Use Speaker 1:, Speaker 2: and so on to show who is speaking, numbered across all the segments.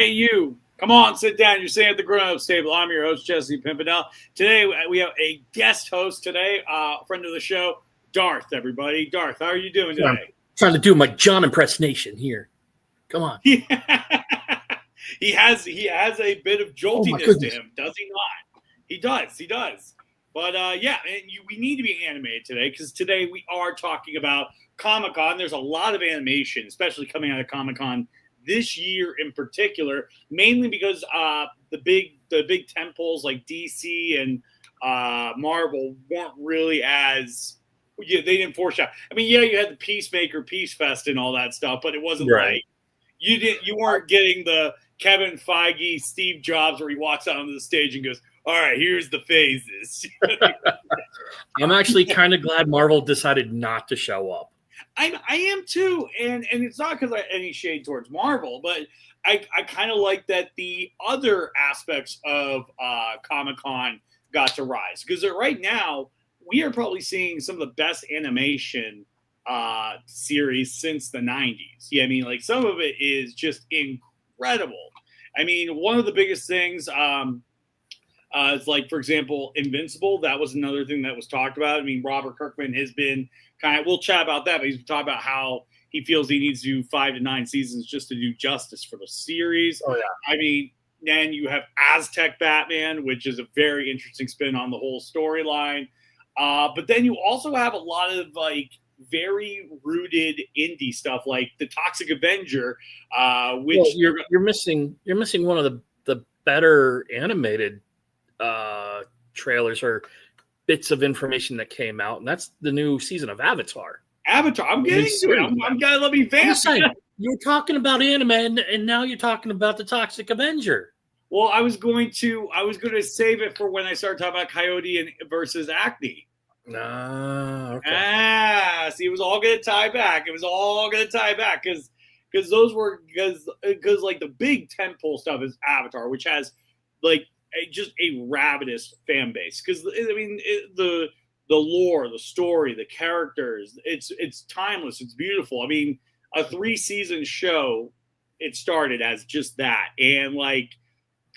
Speaker 1: Hey, you. Come on, sit down. You're sitting at the grown-ups table. I'm your host, Jesse Pimpinell. Today, we have a guest host today, friend of the show, Darth, everybody. Darth, how are you doing today?
Speaker 2: I'm trying to do my John impersonation here. Come on.
Speaker 1: he has a bit of joltiness to him, does he not? He does. But, we need to be animated today because today we are talking about Comic-Con. There's a lot of animation, especially coming out of Comic-Con this year in particular, mainly because the big tentpoles like DC and Marvel weren't really as they didn't foreshadow. I mean, you had the Peacemaker, Peace Fest, and all that stuff, but it wasn't like you weren't getting the Kevin Feige, Steve Jobs, where he walks out onto the stage and goes, "All right, here's the phases."
Speaker 2: I'm actually kind of glad Marvel decided not to show up.
Speaker 1: I am too, and it's not because I have any shade towards Marvel, but I kind of like that the other aspects of Comic-Con got to rise because right now we are probably seeing some of the best animation series since the 90s. Yeah, I mean, like some of it is just incredible. I mean, one of the biggest things is like, for example, Invincible. That was another thing that was talked about. I mean, Robert Kirkman has been we'll chat about that, but he's talking about how he feels he needs to do 5 to 9 seasons just to do justice for the series.
Speaker 2: Oh, yeah.
Speaker 1: I mean, then you have Aztec Batman, which is a very interesting spin on the whole storyline. But then you also have a lot of like very rooted indie stuff like the Toxic Avenger, which
Speaker 2: you're missing one of the better animated trailers or bits of information that came out, and that's the new season of Avatar.
Speaker 1: I'm getting to it. I'm gonna let me vamp.
Speaker 2: You're talking about anime, and now you're talking about the Toxic Avenger.
Speaker 1: Well, I was going to save it for when I start talking about Coyote versus Acne.
Speaker 2: Okay.
Speaker 1: See, it was all going to tie back. Because those were because like the big tentpole stuff is Avatar, which has like just a ravenous fan base. Because I mean, the lore, the story, the characters, it's timeless. It's beautiful. I mean, a 3-season show, it started as just that, and like.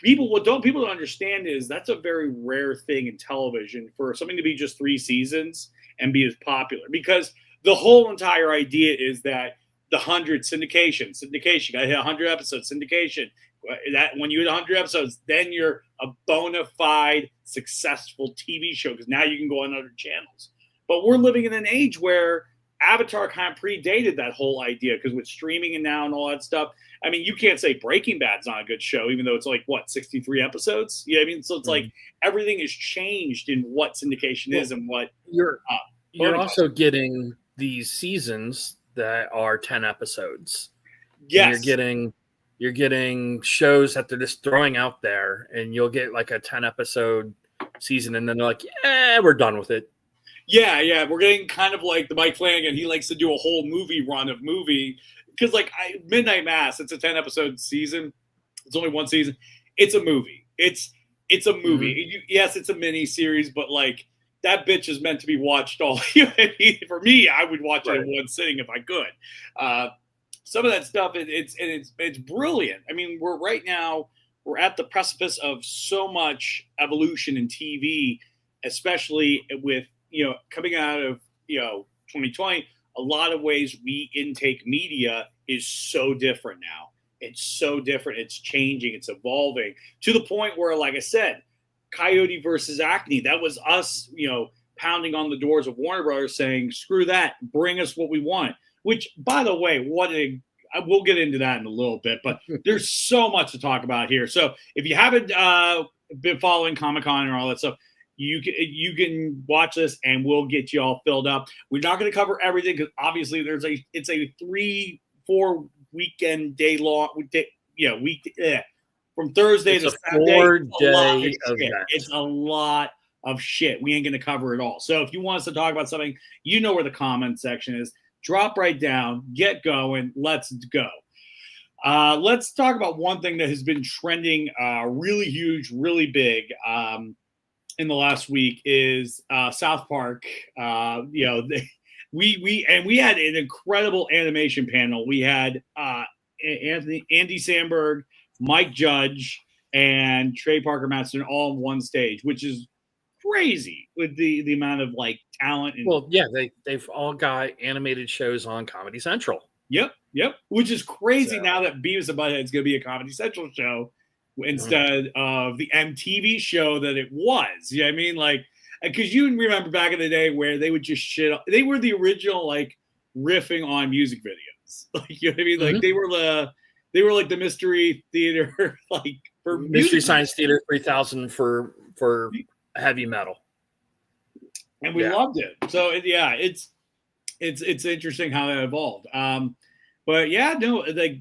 Speaker 1: People don't understand is that's a very rare thing in television for something to be just 3 seasons and be as popular, because the whole entire idea is that the 100 syndication, you got to hit 100 episodes, syndication. That when you hit 100 episodes, then you're a bona fide successful TV show because now you can go on other channels. But we're living in an age where Avatar kind of predated that whole idea because with streaming and now and all that stuff. I mean, you can't say Breaking Bad's not a good show, even though it's like, 63 episodes? Yeah, I mean, so it's like everything has changed in what syndication is and what
Speaker 2: you're also getting these seasons that are 10 episodes.
Speaker 1: Yes.
Speaker 2: And you're getting shows that they're just throwing out there, and you'll get like a 10-episode season, and then they're like, yeah, we're done with it.
Speaker 1: Yeah, we're getting kind of like the Mike Flanagan. He likes to do a whole movie run of movie because, like, Midnight Mass, it's a 10-episode season. It's only one season. It's a movie. It's a movie. Mm-hmm. Yes, it's a mini series, but like that bitch is meant to be watched all. For me, I would watch it in one sitting if I could. Some of that stuff, it's brilliant. I mean, we're at the precipice of so much evolution in TV, especially with. Coming out of 2020, a lot of ways we intake media is so different now. It's so different. It's changing. It's evolving to the point where, like I said, Coyote versus Acne, that was us, pounding on the doors of Warner Brothers saying, screw that, bring us what we want. Which, by the way, we'll get into that in a little bit, but there's so much to talk about here. So if you haven't been following Comic-Con and all that stuff, you can watch this and we'll get you all filled up. We're not going to cover everything because obviously it's a 3-4 weekend day long from Thursday to Saturday.
Speaker 2: 4-day event.
Speaker 1: It's a lot of shit. We ain't going to cover it all. So if you want us to talk about something, where the comment section is. Drop right down, get going, let's go. Let's talk about one thing that has been trending really huge, really big in the last week is South Park. We had an incredible animation panel. We had Andy Samberg Mike Judge, and Trey Parker Masterson all on one stage, which is crazy with the amount of like talent. And
Speaker 2: Well, yeah, they've all got animated shows on Comedy Central.
Speaker 1: Yep. Which is crazy
Speaker 2: So.
Speaker 1: now that Beavis and Butthead is going to be a Comedy Central show instead of the MTV show that it was. You know what I mean? Like, because you remember back in the day where they would just shit. They were the original like riffing on music videos. Like, you know what I mean? Like they were like the Mystery Theater, like for
Speaker 2: Mystery Science Theater 3000 for heavy metal.
Speaker 1: And we loved it. So yeah, it's interesting how that evolved. But yeah, no, like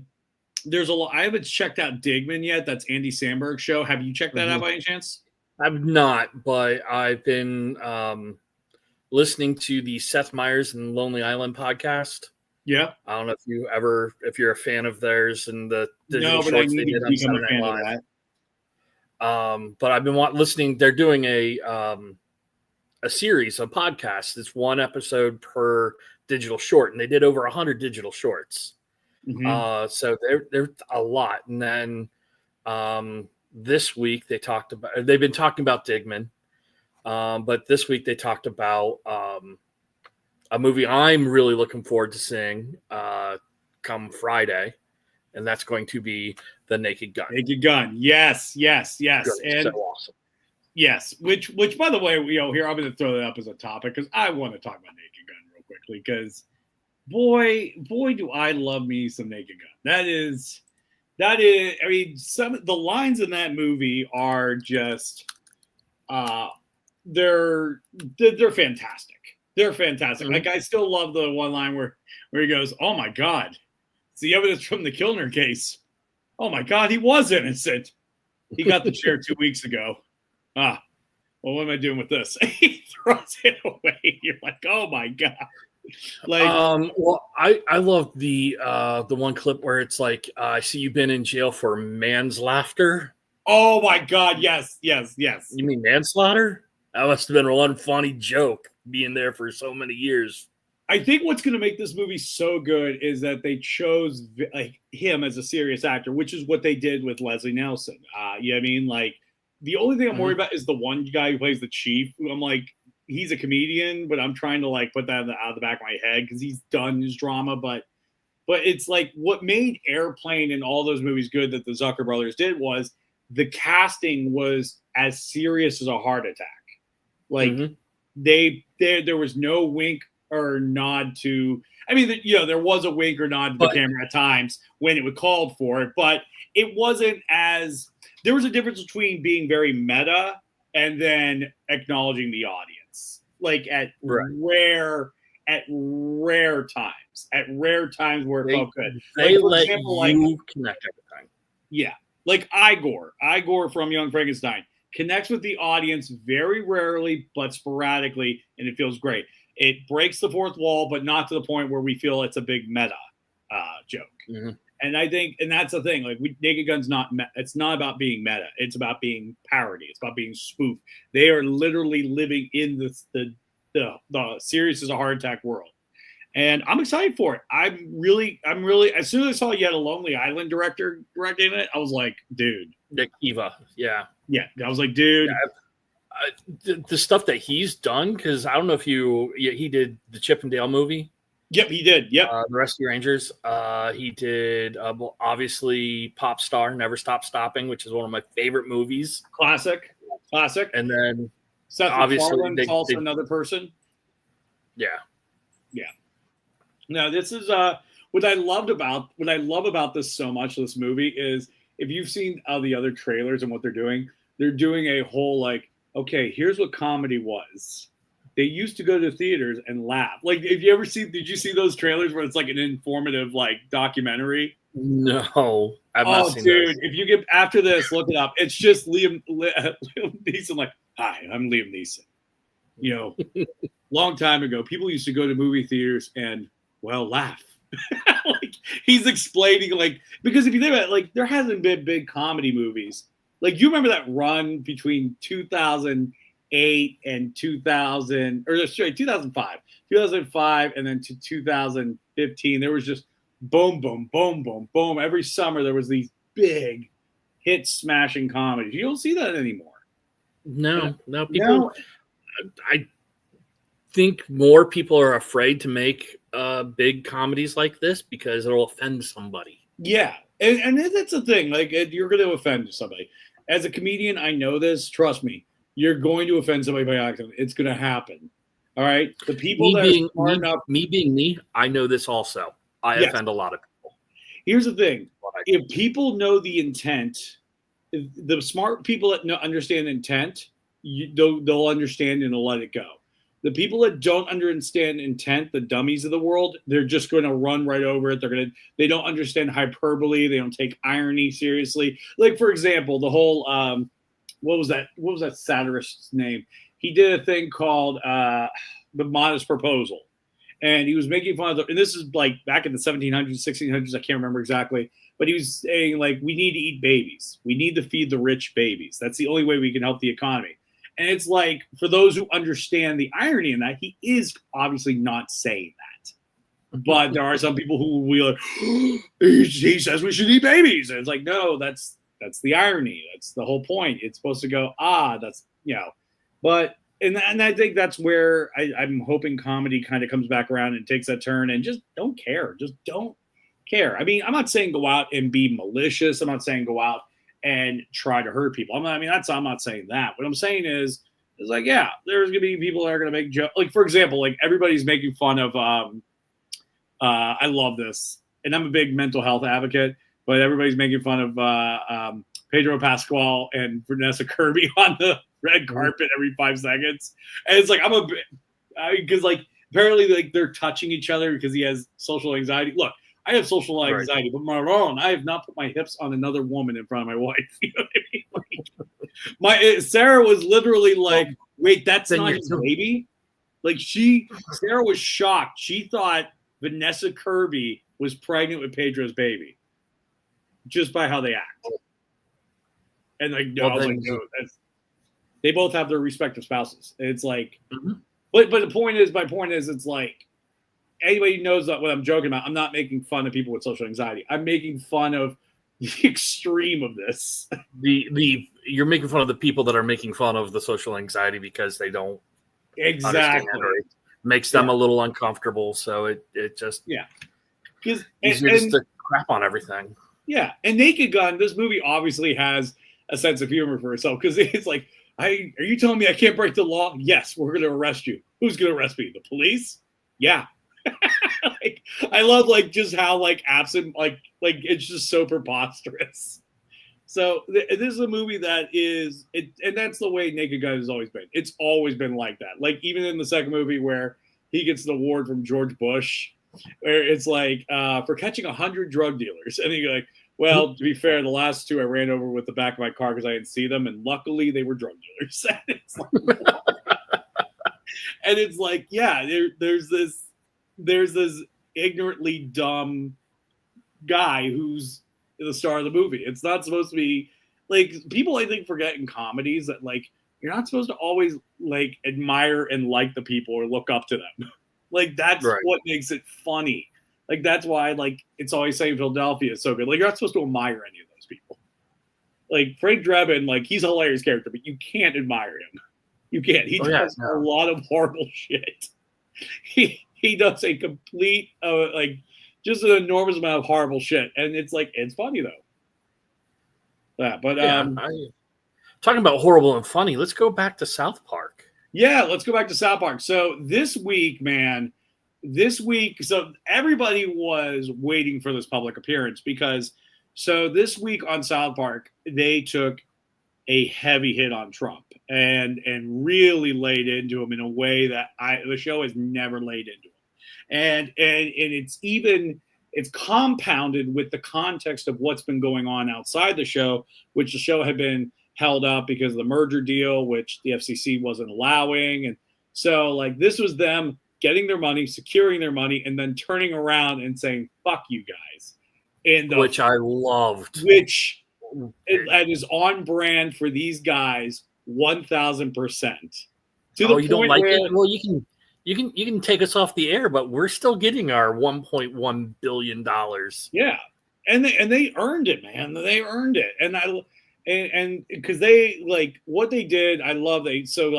Speaker 1: there's a lot. I haven't checked out Digman yet. That's Andy Samberg's show. Have you checked that out by any chance?
Speaker 2: I've not, but I've been listening to the Seth Meyers and Lonely Island podcast.
Speaker 1: Yeah.
Speaker 2: I don't know if you're a fan of theirs and the
Speaker 1: digital shorts they did on Saturday Night
Speaker 2: Live. But I've been listening. They're doing a series, a podcast. It's one episode per digital short, and they did over 100 digital shorts. So they're a lot. And then this week they've been talking about Digman, but this week they talked about a movie I'm really looking forward to seeing come Friday, and that's going to be The Naked Gun.
Speaker 1: Naked Gun, yes. And
Speaker 2: so awesome.
Speaker 1: Yes, which by the way, here I'm going to throw that up as a topic because I want to talk about Naked Gun real quickly because boy, do I love me some Naked Gun. That is. I mean, some of the lines in that movie are just, they're fantastic. They're fantastic. Like I still love the one line where he goes, "Oh my God, it's the evidence from the Kilner case. Oh my God, he was innocent. He got the chair 2 weeks ago. Well, what am I doing with this?" He throws it away. You're like, oh my God. Like,
Speaker 2: well, I love the one clip where it's like, I see you've been in jail for manslaughter.
Speaker 1: Oh my God, yes.
Speaker 2: You mean manslaughter? That must have been one funny joke being there for so many years.
Speaker 1: I think what's going to make this movie so good is that they chose like him as a serious actor, which is what they did with Leslie Nielsen. You know what I mean? Like, the only thing I'm worried about is the one guy who plays the chief. I'm like, he's a comedian, but I'm trying to like put that out of the back of my head because he's done his drama. But it's like what made Airplane and all those movies good that the Zucker brothers did was the casting was as serious as a heart attack. Like there was no wink or nod to. I mean, there was a wink or nod to the camera at times when it was called for it, but it wasn't as. There was a difference between being very meta and then acknowledging the audience, like at rare times where it felt good.
Speaker 2: They
Speaker 1: like,
Speaker 2: let example, you connect everything.
Speaker 1: Yeah, like Igor from Young Frankenstein connects with the audience very rarely, but sporadically, and it feels great. It breaks the fourth wall, but not to the point where we feel it's a big meta joke. And I think, and that's the thing, like Naked Gun's it's not about being meta. It's about being parody. It's about being spoofed. They are literally living in the serious as a heart attack world. And I'm excited for it. I'm really, as soon as I saw Yet a Lonely Island director directing it, I was like, dude.
Speaker 2: Nick Kiva. Yeah.
Speaker 1: I was like, dude.
Speaker 2: Yeah, the stuff that he's done, because I don't know if he did the Chip and Dale movie.
Speaker 1: Yep, he did. Yep.
Speaker 2: The Rescue Rangers. He did, obviously, Pop Star, Never Stop Stopping, which is one of my favorite movies.
Speaker 1: Classic.
Speaker 2: And then
Speaker 1: Seth
Speaker 2: obviously
Speaker 1: is also another person.
Speaker 2: Yeah.
Speaker 1: No, this is what I love about this so much. This movie is if you've seen the other trailers and what they're doing a whole like, okay, here's what comedy was. They used to go to theaters and laugh. Like, did you see those trailers where it's like an informative like documentary?
Speaker 2: No, I've not seen
Speaker 1: dude,
Speaker 2: those.
Speaker 1: if you get after this, look it up. It's just Liam Neeson like, hi, I'm Liam Neeson. Long time ago, people used to go to movie theaters and laugh. Like he's explaining like because if you think about it, like there hasn't been big comedy movies. Like you remember that run between 2008 and 2005 and then to 2015 there was just boom every summer there was these big hit smashing comedies. You don't see that anymore.
Speaker 2: No, people.
Speaker 1: No.
Speaker 2: I think more people are afraid to make big comedies like this because it'll offend somebody.
Speaker 1: Yeah, and that's the thing. Like, you're going to offend somebody. As a comedian, I know this. Trust me, you're going to offend somebody by accident. It's going to happen. All right. The people being
Speaker 2: me, I know this also. I offend a lot of people.
Speaker 1: Here's the thing: if people know the intent, the smart people that understand intent, they'll understand and they'll let it go. The people that don't understand intent, the dummies of the world, they're just going to run right over it. They don't understand hyperbole. They don't take irony seriously. Like, for example, the whole what was that satirist's name? He did a thing called The Modest Proposal, and he was making fun of and this is like back in the 1700s, 1600s. I can't remember exactly, but he was saying, like, we need to eat babies. We need to feed the rich babies. That's the only way we can help the economy. And it's like, for those who understand the irony in that, he is obviously not saying that. But there are some people who will be like, he says we should eat babies. And it's like, no, that's the irony. That's the whole point. It's supposed to go, that's, But, and I think that's where I'm hoping comedy kind of comes back around and takes that turn and just don't care. Just don't care. I mean, I'm not saying go out and be malicious. I'm not saying go out and try to hurt people. I'm not saying that. What I'm saying is like, yeah, there's going to be people that are going to make jokes. Like, for example, like everybody's making fun of, I love this, and I'm a big mental health advocate, but everybody's making fun of Pedro Pascal and Vanessa Kirby on the red carpet every 5 seconds. And it's like, because like apparently like they're touching each other because he has social anxiety. Look, I have social anxiety, but Marlon, I have not put my hips on another woman in front of my wife. You know what I mean? Like, Sarah was literally like, wait, that's not his baby? Like, Sarah was shocked. She thought Vanessa Kirby was pregnant with Pedro's baby just by how they act. And like, no, I was like, no, they both have their respective spouses. And it's like, but my point is, it's like, anybody knows that what I'm joking about. I'm not making fun of people with social anxiety. I'm making fun of the extreme of this.
Speaker 2: You're making fun of the people that are making fun of the social anxiety because they don't
Speaker 1: exactly
Speaker 2: it makes them a little uncomfortable. So it just
Speaker 1: because
Speaker 2: just to crap on everything.
Speaker 1: Yeah, and Naked Gun, this movie obviously has a sense of humor for itself because it's like, are you telling me I can't break the law? Yes, we're going to arrest you. Who's going to arrest me? The police? Yeah. Like, I love like just how like absent like it's just so preposterous. So this is a movie that is it, and that's the way Naked Gun has always been. It's always been like that. Like even in the second movie where he gets the award from George Bush, where it's like for catching 100 drug dealers, and you're like, well, to be fair, the last 2 I ran over with the back of my car because I didn't see them, and luckily they were drug dealers. And it's like, yeah, there's this ignorantly dumb guy who's the star of the movie. It's not supposed to be like people I think forget in comedies that like you're not supposed to always like admire and like the people or look up to them. Like that's what makes it funny. Like that's why like It's Always Sunny in Philadelphia is so good. Like you're not supposed to admire any of those people. Like Frank Drebin, like he's a hilarious character, but you can't admire him. You can't. He does a lot of horrible shit. He does a complete like just an enormous amount of horrible shit, and it's like it's funny though.
Speaker 2: Talking about horrible and funny, let's go back to South Park.
Speaker 1: Yeah, let's go back to South Park. So this week, so everybody was waiting for this public appearance because so this week on South Park, they took a heavy hit on Trump and really laid into him in a way that the show has never laid into him. And it's compounded with the context of what's been going on outside the show, which the show had been held up because of the merger deal, which the FCC wasn't allowing. And so like this was them getting their money, securing their money, and then turning around and saying, fuck you guys. And
Speaker 2: which I loved.
Speaker 1: Which that is on brand for these guys 1,000%. To the
Speaker 2: you don't like it? Well, you can take us off the air, but we're still getting our $1.1 billion.
Speaker 1: Yeah. and they earned it, man. They earned it, and because they like what they did. I love they so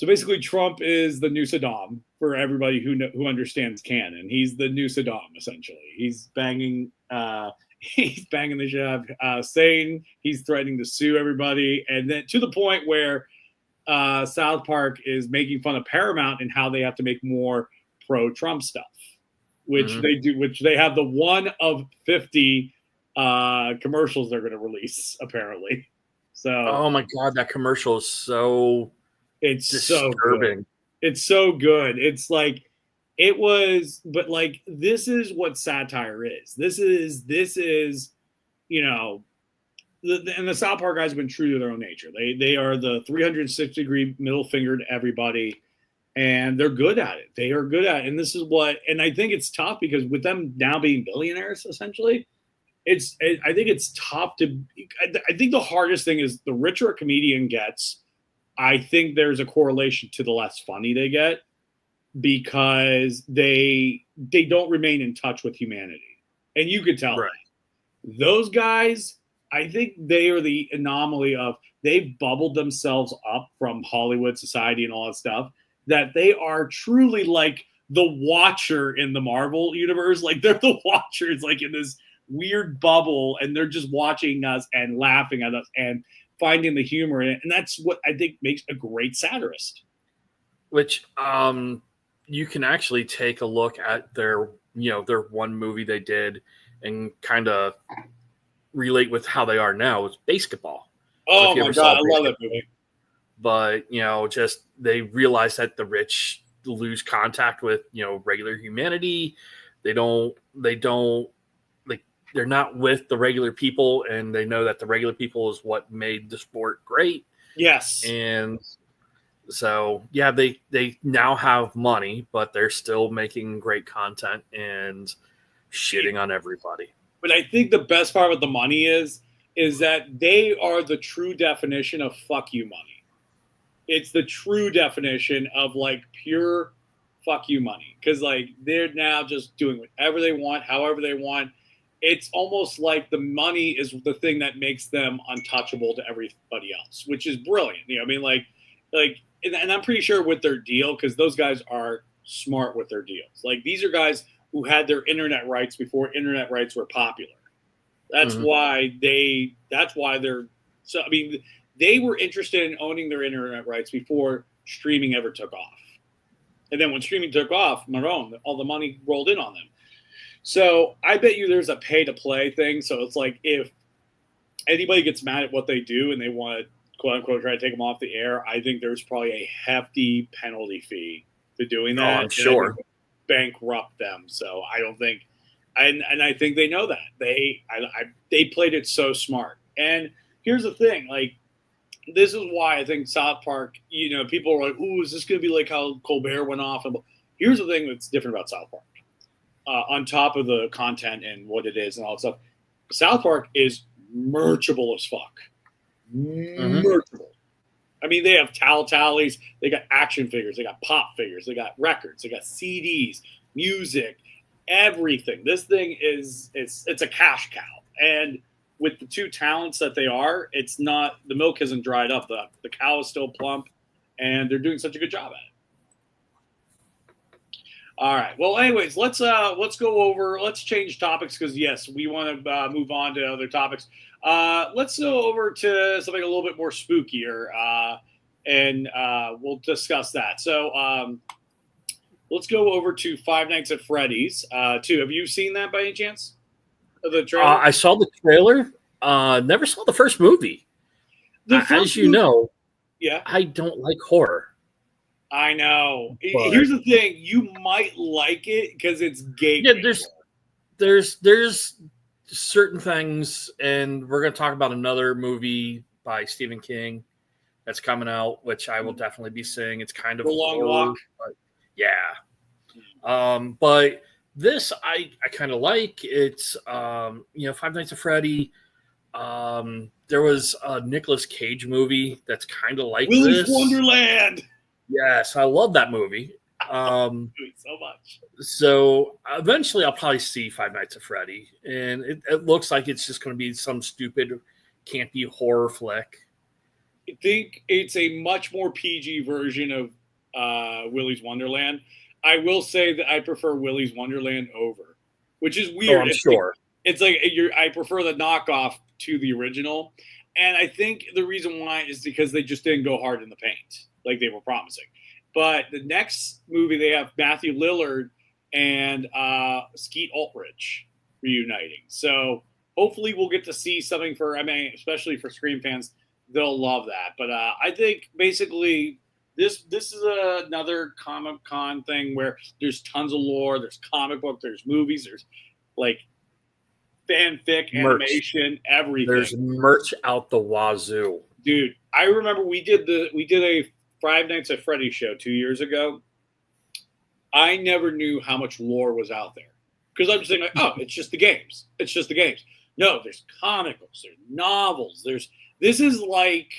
Speaker 1: basically Trump is the new Saddam for everybody who understands canon. He's the new Saddam essentially. He's banging. He's banging the shit out of Satan. He's threatening to sue everybody, and then to the point where South Park is making fun of Paramount and how they have to make more pro-Trump stuff, which they do. Which they have the one of 50 commercials they're going to release apparently. So,
Speaker 2: oh my god, that commercial is so
Speaker 1: it's
Speaker 2: disturbing.
Speaker 1: So good. It's so good. It's like it was, but like this is what satire is. This is, you know. And the South Park guys have been true to their own nature. They are the 360-degree middle finger to everybody, and they're good at it. They are good at it. And this is what, and I think it's tough because with them now being billionaires, essentially, I think it's tough to, I think the hardest thing is the richer a comedian gets, I think there's a correlation to the less funny they get because they don't remain in touch with humanity. And you could tell
Speaker 2: right.
Speaker 1: Those guys, I think they are the anomaly of they've bubbled themselves up from Hollywood society and all that stuff that they are truly like the Watcher in the Marvel universe. Like they're the Watchers, like in this weird bubble, and they're just watching us and laughing at us and finding the humor in it. And that's what I think makes a great satirist.
Speaker 2: Which you can actually take a look at their one movie they did and kind of relate with how they are now. It's basketball.
Speaker 1: Oh my god, I love that movie.
Speaker 2: But just they realize that the rich lose contact with regular humanity. They're not with the regular people, and they know that the regular people is what made the sport great.
Speaker 1: Yes.
Speaker 2: And so they now have money, but they're still making great content and shitting on everybody.
Speaker 1: But I think the best part with the money is that they are the true definition of fuck you money. It's the true definition of like pure fuck you money. Because like they're now just doing whatever they want, however they want. It's almost like the money is the thing that makes them untouchable to everybody else, which is brilliant. I mean, and I'm pretty sure with their deal, because those guys are smart with their deals. Like these are guys who had their internet rights before internet rights were popular. That's why they're so. I mean, they were interested in owning their internet rights before streaming ever took off. And then when streaming took off, all the money rolled in on them. So I bet you there's a pay to play thing. So it's like if anybody gets mad at what they do and they want to quote unquote try to take them off the air, I think there's probably a hefty penalty fee to doing that.
Speaker 2: Oh, I'm sure.
Speaker 1: Bankrupt them. So I don't think, and I think they know that they played it so smart. And here's the thing, like this is why I think South Park, people are like, ooh, is this going to be like how Colbert went off? And here's the thing that's different about South Park. On top of the content and what it is and all that stuff, South Park is merchable as fuck. Merchable. I mean, they have tallies, they got action figures, they got pop figures, they got records, they got CDs, music, everything. This thing it's a cash cow. And with the two talents that they are, it's not, the milk hasn't dried up. The cow is still plump, and they're doing such a good job at it. All right. Well, anyways, let's change topics because yes, we want to move on to other topics. Let's go over to something a little bit more spookier, and we'll discuss that. So let's go over to Five Nights at Freddy's 2. Have you seen that by any chance? The trailer?
Speaker 2: I saw the trailer. Never saw the first movie. As you know,
Speaker 1: yeah,
Speaker 2: I don't like horror.
Speaker 1: I know. But here's the thing: you might like it because it's gay.
Speaker 2: Yeah, there's certain things, and we're going to talk about another movie by Stephen King that's coming out, which I will definitely be seeing. It's kind of
Speaker 1: The Long Walk.
Speaker 2: But yeah. But this I kind of like. It's Five Nights at Freddy. There was a Nicolas Cage movie that's kind of like
Speaker 1: Willy's
Speaker 2: this.
Speaker 1: Wonderland.
Speaker 2: Yes, I love that movie.
Speaker 1: So much.
Speaker 2: So eventually I'll probably see Five Nights at Freddy, and it looks like it's just going to be some stupid, campy horror flick.
Speaker 1: I think it's a much more PG version of Willy's Wonderland. I will say that I prefer Willy's Wonderland over, which is weird.
Speaker 2: Oh, I'm sure.
Speaker 1: It's like I prefer the knockoff to the original, and I think the reason why is because they just didn't go hard in the paint like they were promising. But the next movie they have Matthew Lillard and Skeet Ulrich reuniting, so hopefully we'll get to see something for. I mean, especially for Scream fans, they'll love that. But I think basically this is another Comic Con thing where there's tons of lore, there's comic book, there's movies, there's like fanfic, animation, everything.
Speaker 2: There's merch out the wazoo,
Speaker 1: dude. I remember we did a Five Nights at Freddy's show 2 years ago. I never knew how much lore was out there because I'm just thinking like, oh, it's just the games. It's just the games. No, there's comic books, there's novels, this is like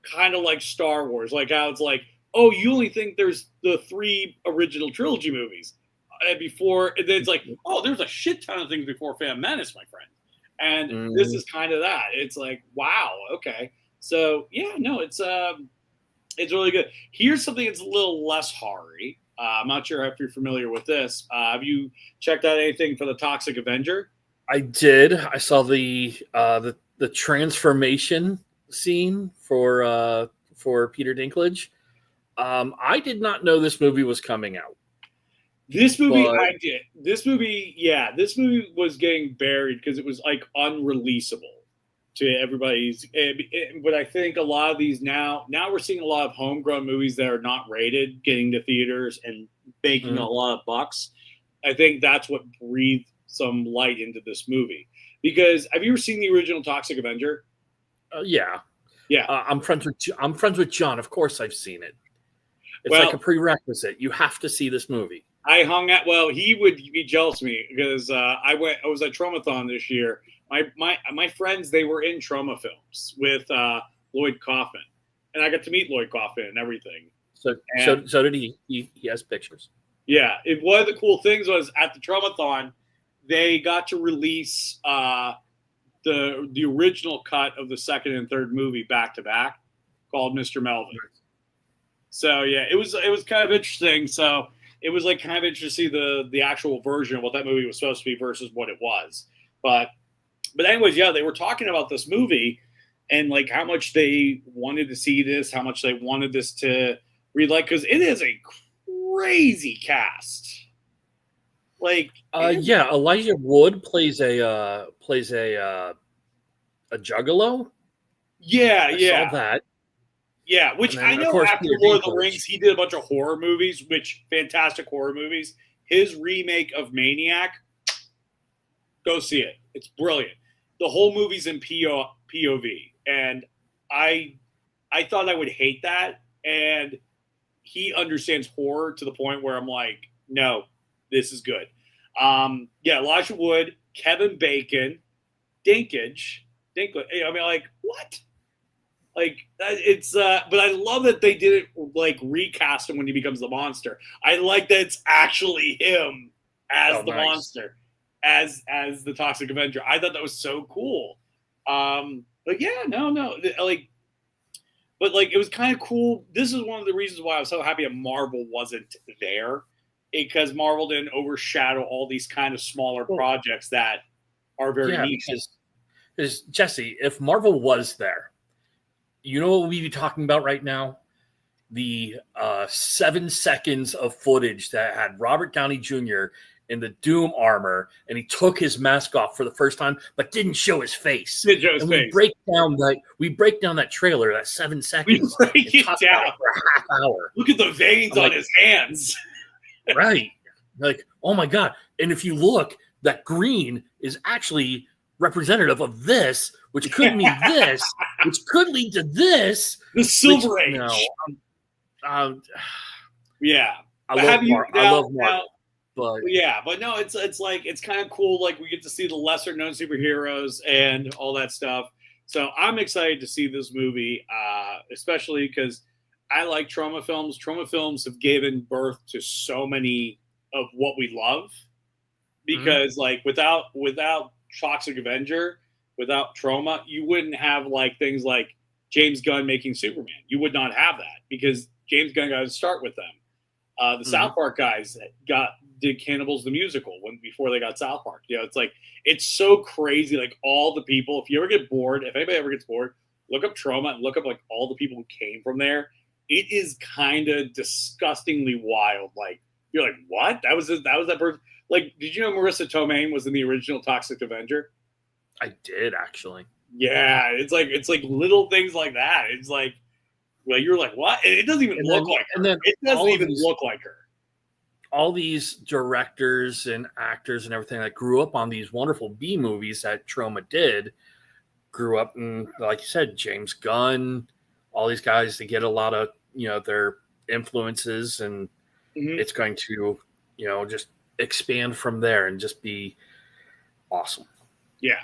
Speaker 1: kind of like Star Wars, like how it's like, oh, you only think there's the 3 original trilogy movies before, and then it's like, oh, there's a shit ton of things before Phantom Menace, my friend. And this is kind of that. It's like, wow, okay. So yeah, no, it's really good. Here's something that's a little less horror-y. I'm not sure if you're familiar with this. Have you checked out anything for the Toxic Avenger?
Speaker 2: I did. I saw the transformation scene for Peter Dinklage. I did not know this movie was coming out.
Speaker 1: This movie, I did. This movie was getting buried because it was like unreleasable to everybody's. But I think a lot of these now we're seeing a lot of homegrown movies that are not rated getting to theaters and making a lot of bucks. I think that's what breathed some light into this movie. Because have you ever seen the original Toxic Avenger?
Speaker 2: Yeah. I'm friends with John. Of course, I've seen it. It's like a prerequisite. You have to see this movie.
Speaker 1: I hung out. Well, he would be jealous of me because I was at Traumathon this year. My friends, they were in Trauma films with Lloyd Kaufman, and I got to meet Lloyd Kaufman and everything.
Speaker 2: So did he. He has pictures.
Speaker 1: Yeah, one of the cool things was at the Traumathon, they got to release the original cut of the second and third movie back to back, called Mr. Melvin. So yeah, it was kind of interesting. So it was like kind of interesting to see the actual version of what that movie was supposed to be versus what it was. But anyways, yeah, they were talking about this movie and like how much they wanted to see this, how much they wanted this to read like, because it is a crazy cast. Like,
Speaker 2: yeah, Elijah Wood plays a juggalo.
Speaker 1: Yeah,
Speaker 2: I saw that.
Speaker 1: Yeah, which I know after Lord of the Rings, he did a bunch of horror movies, which fantastic horror movies. His remake of Maniac, go see it. It's brilliant. The whole movie's in POV, and I thought I would hate that, and he understands horror to the point where I'm like, no, this is good. Yeah, Elijah Wood, Kevin Bacon, Dinklage. I mean, like, what? Like, it's but I love that they didn't like recast him when he becomes the monster. I like that it's actually him as monster, as the Toxic Avenger. I thought that was so cool. But yeah, no, like, but like it was kind of cool. This is one of the reasons why I was so happy that Marvel wasn't there, because Marvel didn't overshadow all these kind of smaller projects that are very niche.
Speaker 2: Because Jesse, if Marvel was there, you know what we'd be talking about right now? The 7 seconds of footage that had Robert Downey Jr. in the Doom armor, and he took his mask off for the first time, but didn't show his face.
Speaker 1: Didn't show his face.
Speaker 2: We break down that trailer, that 7 seconds.
Speaker 1: We break it down
Speaker 2: for a half hour.
Speaker 1: Look at the veins on his hands.
Speaker 2: Right. Like, oh my God. And if you look, that green is actually representative of this, which could mean this, which could lead to this.
Speaker 1: The Silver Age. Yeah.
Speaker 2: I love Marvel. But
Speaker 1: yeah, but no, it's like it's kind of cool. Like we get to see the lesser known superheroes and all that stuff. So I'm excited to see this movie, especially because I like trauma films. Trauma films have given birth to so many of what we love because like without Toxic Avenger, without Trauma, you wouldn't have like things like James Gunn making Superman. You would not have that because James Gunn got to start with them. The South Park guys did Cannibals the Musical before they got South Park. You know, it's like it's so crazy. Like all the people, if you ever get bored, if anybody ever gets bored, look up Trauma and look up like all the people who came from there. It is kind of disgustingly wild. Like you're like, what? That was that person. Like, did you know Marissa Tomei was in the original Toxic Avenger?
Speaker 2: I did actually.
Speaker 1: Yeah, it's like little things like that. It's like, well, you're like, what? It doesn't even look like her. It doesn't even look like her.
Speaker 2: All these directors and actors and everything that grew up on these wonderful B movies that Trauma did grew up in, like you said, James Gunn, all these guys to get a lot of, their influences, and it's going to, just expand from there and just be awesome.
Speaker 1: Yeah.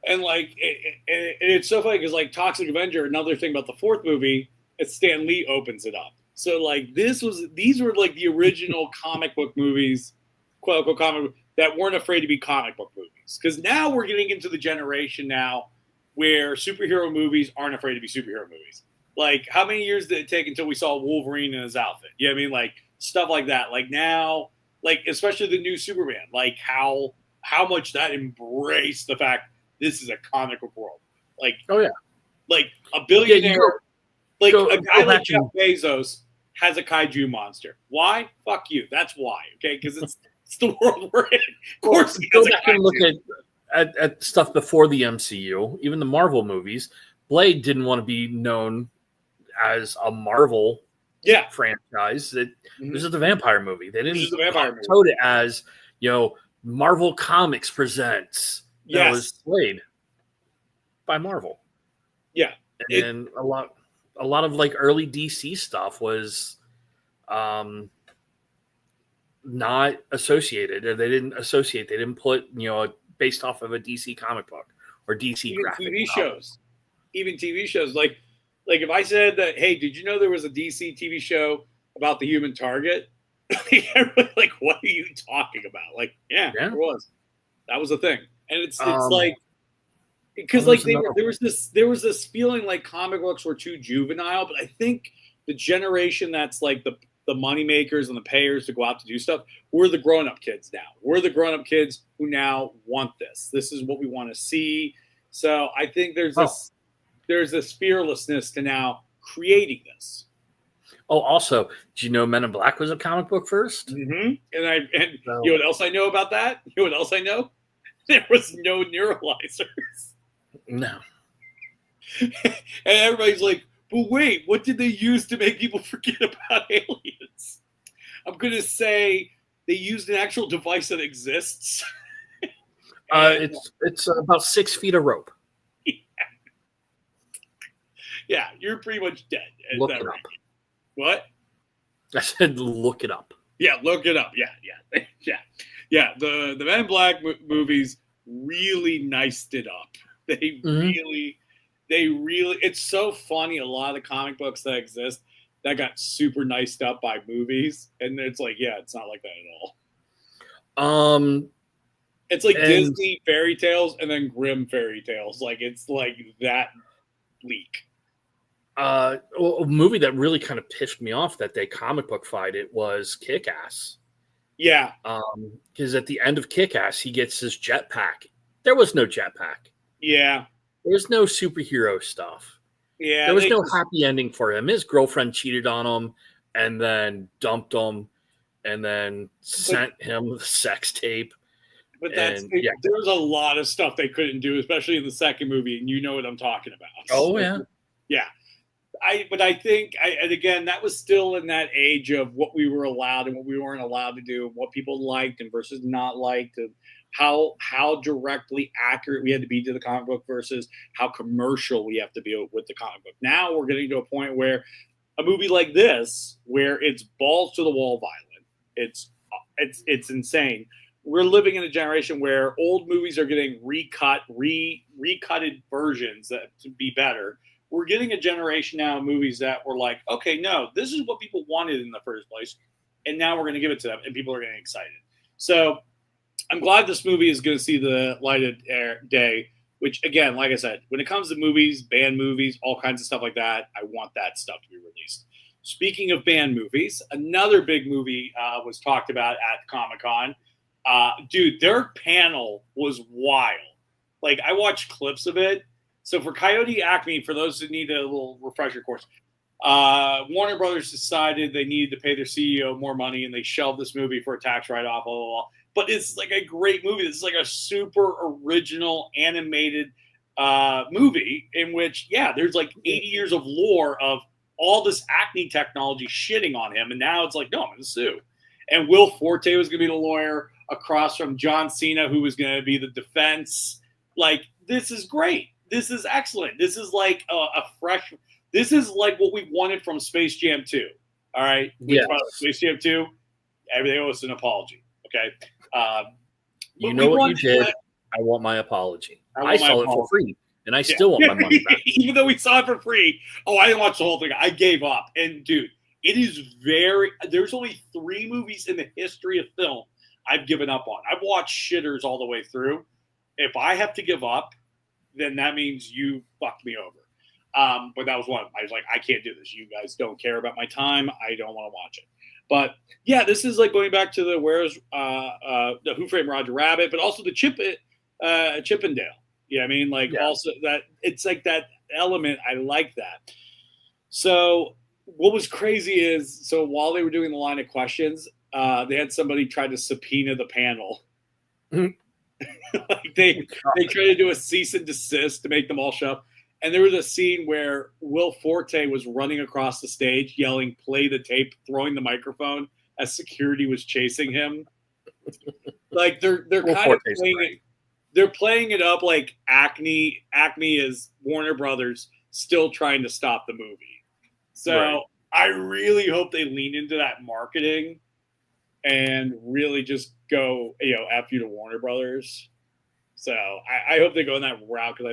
Speaker 1: And like, it's so funny because like Toxic Avenger, another thing about the fourth movie, it's Stan Lee opens it up. So like these were like the original comic book movies, quote unquote comic that weren't afraid to be comic book movies. Because now we're getting into the generation now where superhero movies aren't afraid to be superhero movies. Like how many years did it take until we saw Wolverine in his outfit? You know what I mean? Like stuff like that. Like now, like especially the new Superman, like how much that embraced the fact this is a comic book world. Like, oh yeah, like a billionaire, a guy like Jeff Bezos has a kaiju monster. Why? Fuck you. That's why. Okay, because it's the world we're in. Of course,
Speaker 2: go back and look at stuff before the MCU, even the Marvel movies. Blade didn't want to be known as a Marvel franchise. This is the vampire movie. They didn't code it as Marvel Comics presents. That was Blade by Marvel.
Speaker 1: Yeah.
Speaker 2: And a lot of like early DC stuff was not associated, or they didn't associate. They didn't put, based off of a DC comic book or DC graphic
Speaker 1: TV shows. Even TV shows. Like if I said that, hey, did you know there was a DC TV show about the Human Target? Everybody like, what are you talking about? Like, yeah, there was. That was a thing. And it's like because like there was this feeling like comic books were too juvenile, but I think the generation that's like the money makers and the payers to go out to do stuff, we're the grown up kids now. We're the grown up kids who now want this. This is what we want to see. So I think there's this fearlessness to now creating this.
Speaker 2: Oh, also, did you know Men in Black was a comic book first?
Speaker 1: Mm-hmm. And you know what else I know about that? You know what else I know? There was no neuralizers.
Speaker 2: No.
Speaker 1: And everybody's like, but wait, what did they use to make people forget about aliens? I'm going to say they used an actual device that exists.
Speaker 2: It's about 6 feet of rope.
Speaker 1: Yeah, you're pretty much dead.
Speaker 2: Look it up.
Speaker 1: What?
Speaker 2: I said look it up.
Speaker 1: Yeah, look it up. Yeah. The Men in Black movies really niced it up. They really. It's so funny. A lot of the comic books that exist that got super niced up by movies, and it's like, yeah, it's not like that at all. It's like Disney fairy tales and then Grimm fairy tales. Like it's like that bleak.
Speaker 2: A movie that really kind of pissed me off that they comic book fied it was Kick-Ass.
Speaker 1: Yeah.
Speaker 2: Because at the end of Kick-Ass, he gets his jetpack. There was no jetpack.
Speaker 1: Yeah.
Speaker 2: There was no superhero stuff.
Speaker 1: Yeah.
Speaker 2: There was no happy ending for him. His girlfriend cheated on him and then dumped him and then sent him the sex tape.
Speaker 1: But there was a lot of stuff they couldn't do, especially in the second movie, and you know what I'm talking about.
Speaker 2: Oh, yeah.
Speaker 1: Yeah. I think, and again, that was still in that age of what we were allowed and what we weren't allowed to do, and what people liked and versus not liked, and how directly accurate we had to be to the comic book versus how commercial we have to be with the comic book. Now we're getting to a point where a movie like this, where it's balls to the wall violent, it's insane. We're living in a generation where old movies are getting recutted versions that to be better. we're getting a generation now of movies that were like, okay, no, this is what people wanted in the first place, and now we're going to give it to them, and people are getting excited. So I'm glad this movie is going to see the light of day. Which, again, like I said, when it comes to movies, banned movies, all kinds of stuff like that, I want that stuff to be released. Speaking of banned movies, another big movie was talked about at Comic-Con. Dude, their panel was wild. Like, I watched clips of it. So for Coyote Acme, for those that need a little refresher course, Warner Brothers decided they needed to pay their CEO more money, and they shelved this movie for a tax write-off, blah, blah, blah. But it's like a great movie. This is like a super original animated movie in which, yeah, there's like 80 years of lore of all this acne technology shitting on him. And now it's like, no, I'm going to sue. And Will Forte was going to be the lawyer across from John Cena, who was going to be the defense. Like, this is great. This is excellent. This is like a fresh – this is like what we wanted from Space Jam 2. All right?
Speaker 2: Yeah.
Speaker 1: Space Jam 2, everything owes an apology. Okay?
Speaker 2: You know what you did. I want my apology. I saw it for free, and I still want my money back.
Speaker 1: Even though we saw it for free. Oh, I didn't watch the whole thing. I gave up. And, dude, it is very – there's only 3 movies in the history of film I've given up on. I've watched shitters all the way through. If I have to give up, then that means you fucked me over. But that was one. I was like, I can't do this. You guys don't care about my time. I don't want to watch it. But yeah, this is like going back to the the Who Framed Roger Rabbit, but also the Chippendale. Yeah, I mean, like also that it's like that element. I like that. So what was crazy is, so while they were doing the line of questions, they had somebody try to subpoena the panel. Like they tried to do a cease and desist to make them all show up. And there was a scene where Will Forte was running across the stage, yelling, "Play the tape," throwing the microphone as security was chasing him. Like they're kind of playing it. They're playing it up like Acme is Warner Brothers still trying to stop the movie. So I really hope they lean into that marketing and really just go, F you to Warner Brothers. So I hope they go in that route, because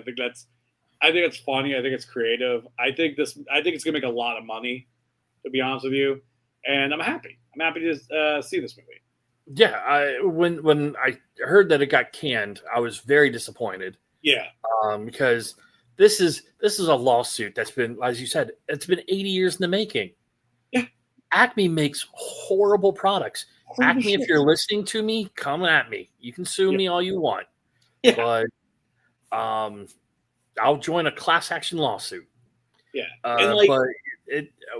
Speaker 1: I think it's funny. I think it's creative. I think it's gonna make a lot of money, to be honest with you. And I'm happy. I'm happy to see this movie.
Speaker 2: Yeah, when I heard that it got canned, I was very disappointed.
Speaker 1: Yeah,
Speaker 2: because this is a lawsuit that's been, as you said, it's been 80 years in the making.
Speaker 1: Yeah,
Speaker 2: Acme makes horrible products. Acme, if you're listening to me, come at me. You can sue me all you want. Yeah. But I'll join a class action lawsuit.
Speaker 1: Yeah,
Speaker 2: but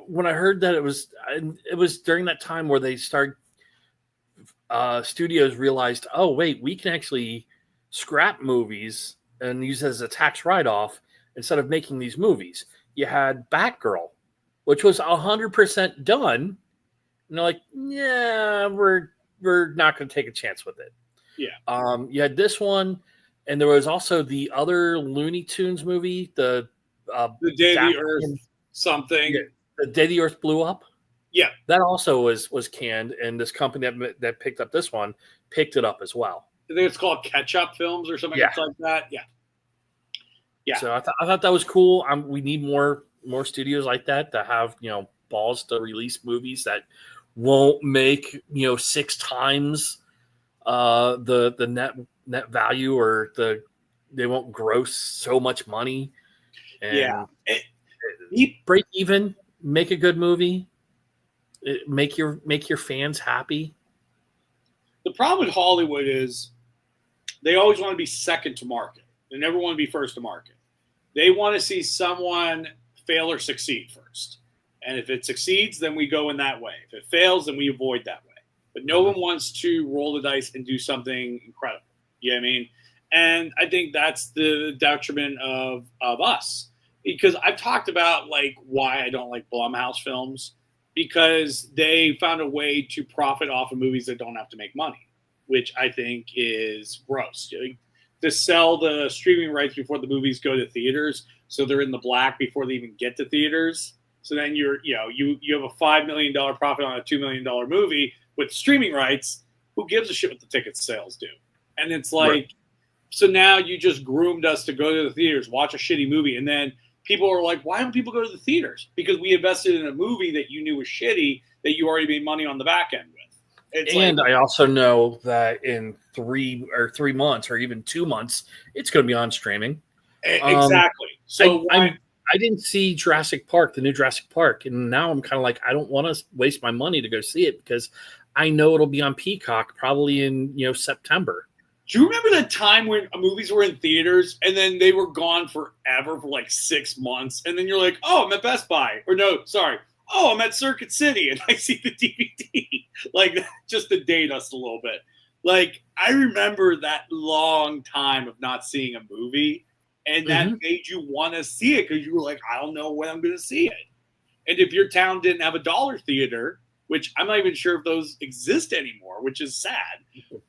Speaker 2: when I heard that it was during that time where they started. Studios realized, oh wait, we can actually scrap movies and use it as a tax write-off instead of making these movies. You had Batgirl, which was 100% done. And they're like, yeah, we're not going to take a chance with it.
Speaker 1: Yeah.
Speaker 2: You had this one, and there was also the other Looney Tunes movie, the
Speaker 1: Day the Earth something.
Speaker 2: Yeah, the Day the Earth Blew Up.
Speaker 1: Yeah,
Speaker 2: that also was canned, and this company that picked up this one picked it up as well.
Speaker 1: I think it's called Ketchup Films or something like that. Yeah, yeah.
Speaker 2: So I thought that was cool. We need more studios like that to have balls to release movies that won't make 6 times the net value, or they won't gross so much money. And break even, make a good movie. Make your fans happy.
Speaker 1: The problem with Hollywood is they always want to be second to market. They never want to be first to market. They want to see someone fail or succeed first. And if it succeeds, then we go in that way. If it fails, then we avoid that way. But no one wants to roll the dice and do something incredible. You know what I mean? And I think that's the detriment of us. Because I've talked about like why I don't like Blumhouse films. Because they found a way to profit off of movies that don't have to make money, which I think is gross. To sell the streaming rights before the movies go to theaters, so they're in the black before they even get to theaters. So then you have a $5 million profit on a $2 million movie with streaming rights. Who gives a shit what the ticket sales do? And it's like, so now you just groomed us to go to the theaters, watch a shitty movie, and then people are like, why don't people go to the theaters? Because we invested in a movie that you knew was shitty that you already made money on the back end with. It's
Speaker 2: and I also know that in 3 months or even 2 months, it's going to be on streaming.
Speaker 1: Exactly. So
Speaker 2: I didn't see Jurassic Park, the new Jurassic Park, and now I'm kind of like, I don't want to waste my money to go see it because I know it'll be on Peacock probably in September.
Speaker 1: Do you remember that time when movies were in theaters and then they were gone forever for like 6 months, and then you're like, oh, I'm at Best Buy, or no, sorry, oh, I'm at Circuit City, and I see the DVD, like just to date us a little bit. Like I remember that long time of not seeing a movie. And that made you want to see it because you were like, I don't know when I'm going to see it. And if your town didn't have a dollar theater, which I'm not even sure if those exist anymore, which is sad.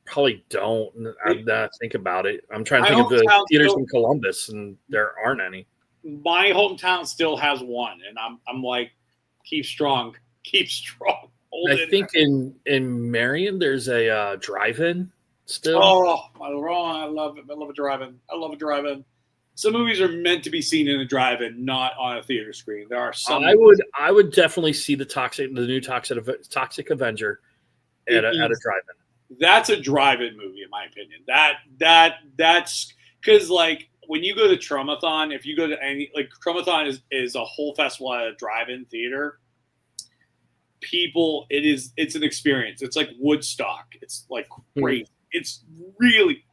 Speaker 2: Probably don't. I think about it. I'm trying to think of the theaters in Columbus, and there aren't any.
Speaker 1: My hometown still has one, and I'm like, keep strong.
Speaker 2: I think in Marion there's a drive-in still.
Speaker 1: Oh, I love it. I love a drive-in. Some movies are meant to be seen in a drive-in, not on a theater screen. There are some.
Speaker 2: I would definitely see the new Toxic Avenger at a drive-in.
Speaker 1: That's a drive-in movie, in my opinion. That's because like when you go to Trumathon, if you go to any like Trumathon is a whole festival at a drive-in theater. It's an experience. It's like Woodstock. It's like crazy. It's really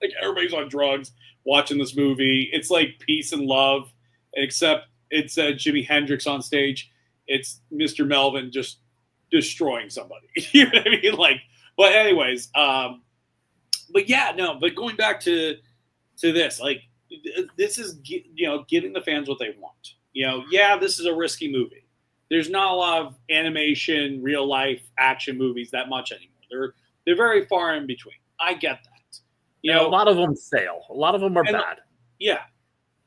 Speaker 1: like everybody's on drugs watching this movie. It's like peace and love, except it's Jimi Hendrix on stage. It's Mr. Melvin just destroying somebody. You know what I mean? Like, but anyways, but going back to this, like, this is giving the fans what they want. This is a risky movie. There's not a lot of animation, real life action movies that much anymore. They're very far in between. I get that.
Speaker 2: A lot of them fail. A lot of them are bad.
Speaker 1: Yeah.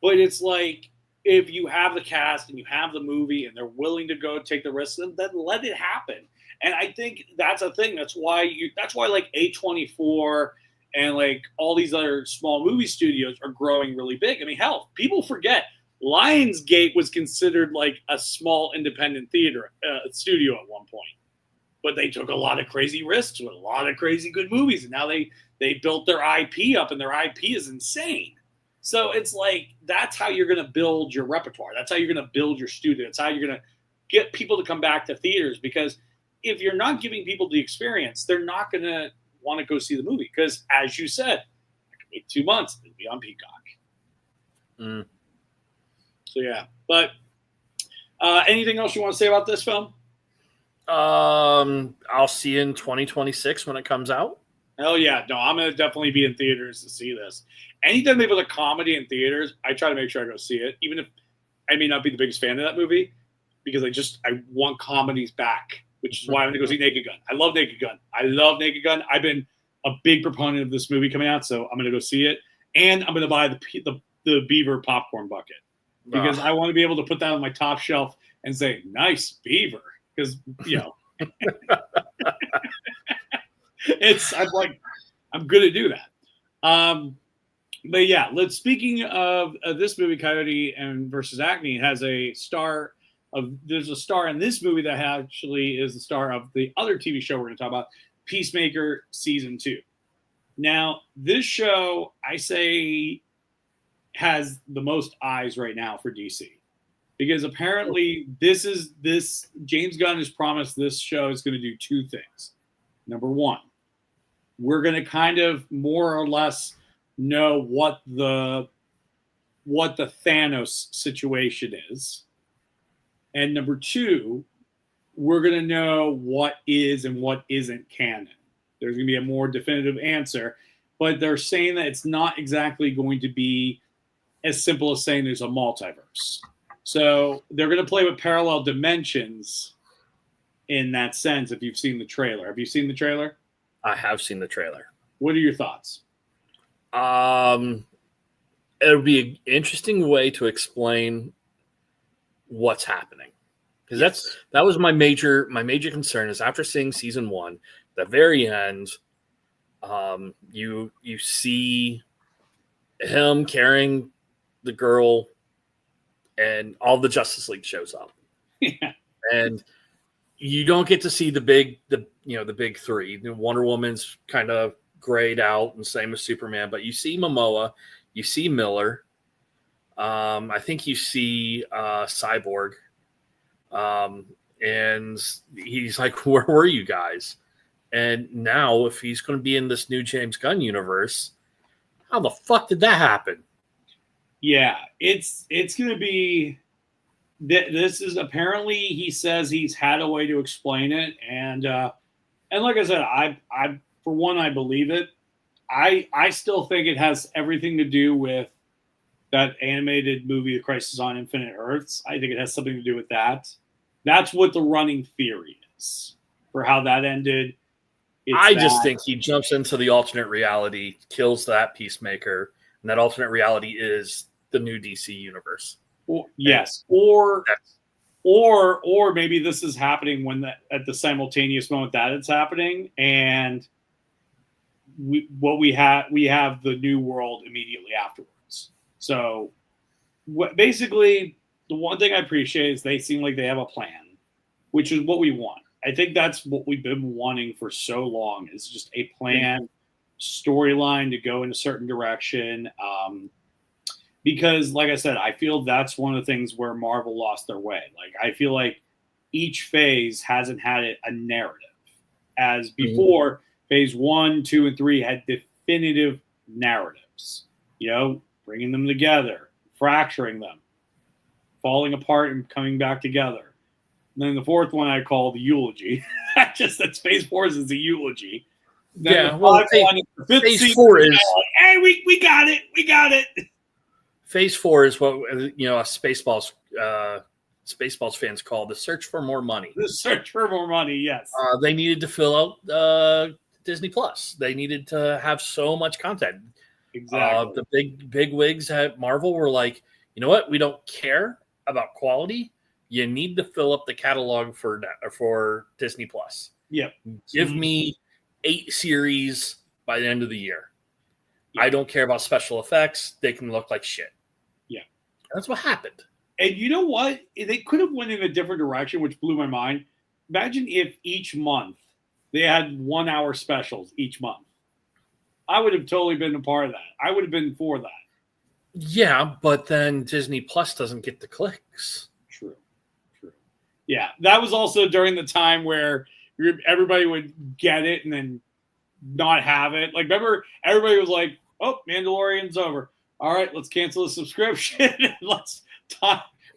Speaker 1: But it's like, if you have the cast and you have the movie and they're willing to go take the risk, then let it happen. And I think that's a thing. That's why like A24 and like all these other small movie studios are growing really big. I mean, hell, people forget Lionsgate was considered like a small independent theater studio at one point. But they took a lot of crazy risks with a lot of crazy good movies. And now they built their IP up, and their IP is insane. So it's like, that's how you're going to build your repertoire. That's how you're going to build your studio. That's how you're going to get people to come back to theaters. Because if you're not giving people the experience, they're not going to want to go see the movie. Because as you said, I can wait 2 months. It'll be on Peacock. So yeah. But anything else you want to say about this film?
Speaker 2: I'll see you in 2026 when it comes out.
Speaker 1: Hell yeah. No, I'm going to definitely be in theaters to see this. Anytime they put a comedy in theaters, I try to make sure I go see it, even if I may not be the biggest fan of that movie, because I want comedies back, which is why I'm going to go see Naked Gun. I love Naked Gun. I've been a big proponent of this movie coming out, so I'm going to go see it. And I'm going to buy the Beaver popcorn bucket because I want to be able to put that on my top shelf and say, nice Beaver. Because, I'm going to do that. But yeah, speaking of this movie, Coyote and versus Acne has there's a star in this movie that actually is the star of the other TV show we're going to talk about, Peacemaker Season 2. Now, this show, I say, has the most eyes right now for DC. Because apparently James Gunn has promised this show is going to do two things. Number one, we're going to kind of more or less know what the Thanos situation is. And number two, we're going to know what is and what isn't canon. There's going to be a more definitive answer. But they're saying that it's not exactly going to be as simple as saying there's a multiverse. So they're going to play with parallel dimensions in that sense, if you've seen the trailer. Have you seen the trailer?
Speaker 2: I have seen the trailer.
Speaker 1: What are your thoughts?
Speaker 2: It would be an interesting way to explain what's happening. Because that was my major concern is after seeing season 1, the very end, you see him carrying the girl and all the Justice League shows up.
Speaker 1: Yeah.
Speaker 2: And you don't get to see the big three. Wonder Woman's kind of grayed out, and same as Superman. But you see Momoa, you see Miller. I think you see Cyborg, and he's like, "Where were you guys?" And now, if he's going to be in this new James Gunn universe, how the fuck did that happen?
Speaker 1: Yeah, it's going to be. This is apparently, he says he's had a way to explain it, and like I said, I for one, I believe it. I still think it has everything to do with that animated movie, The Crisis on Infinite Earths. I think it has something to do with that. That's what the running theory is for how that ended.
Speaker 2: I just think he jumps into the alternate reality, kills that Peacemaker, and that alternate reality is the new DC universe.
Speaker 1: Yes, or maybe this is happening at the simultaneous moment that it's happening, and we have the new world immediately afterwards. So, basically, the one thing I appreciate is they seem like they have a plan, which is what we want. I think that's what we've been wanting for so long, is just a plan, storyline to go in a certain direction. Because, like I said, I feel that's one of the things where Marvel lost their way. Like, I feel like each phase hasn't had a narrative. As before, phase 1, 2, and 3 had definitive narratives. Bringing them together, fracturing them, falling apart and coming back together. And then the fourth one I call the eulogy. That's phase 4 is a eulogy. Then phase
Speaker 2: 4 is,
Speaker 1: like, hey, we got it.
Speaker 2: Phase 4 is what Spaceballs fans call the search for more money.
Speaker 1: The search for more money, yes.
Speaker 2: They needed to fill out Disney Plus. They needed to have so much content.
Speaker 1: Exactly.
Speaker 2: The big wigs at Marvel were like, you know what? We don't care about quality. You need to fill up the catalog for Disney Plus.
Speaker 1: Yep.
Speaker 2: Give me 8 series by the end of the year. Yep. I don't care about special effects. They can look like shit.
Speaker 1: Yeah.
Speaker 2: That's what happened.
Speaker 1: And you know what? They could have went in a different direction, which blew my mind. Imagine if each month they had 1 hour specials each month. I would have totally been a part of that. I would have been for that.
Speaker 2: Yeah, but then Disney Plus doesn't get the clicks.
Speaker 1: True. Yeah, that was also during the time where everybody would get it and then not have it. Like, remember, everybody was like, "Oh, Mandalorian's over. All right, let's cancel the subscription.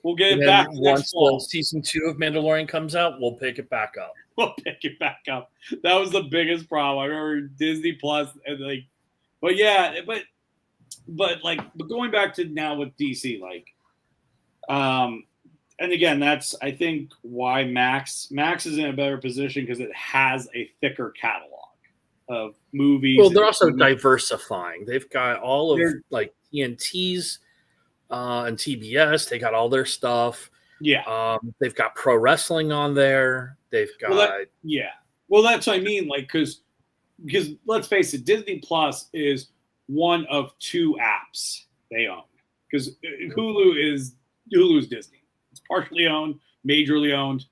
Speaker 1: We'll get it back
Speaker 2: once season 2 of Mandalorian comes out, we'll pick it back up."
Speaker 1: We'll pick it back up. That was the biggest problem. I remember Disney Plus, and but going back to now with DC, and again, that's, I think, why Max is in a better position, because it has a thicker catalog of movies.
Speaker 2: Well, they're also diversifying. They've got all of TNT's and TBS. They got all their stuff.
Speaker 1: Yeah.
Speaker 2: They've got pro wrestling on there. They've got
Speaker 1: Well, that's what I mean. Because let's face it, Disney Plus is one of 2 apps they own. Because Hulu's Disney. It's partially owned, majorly owned.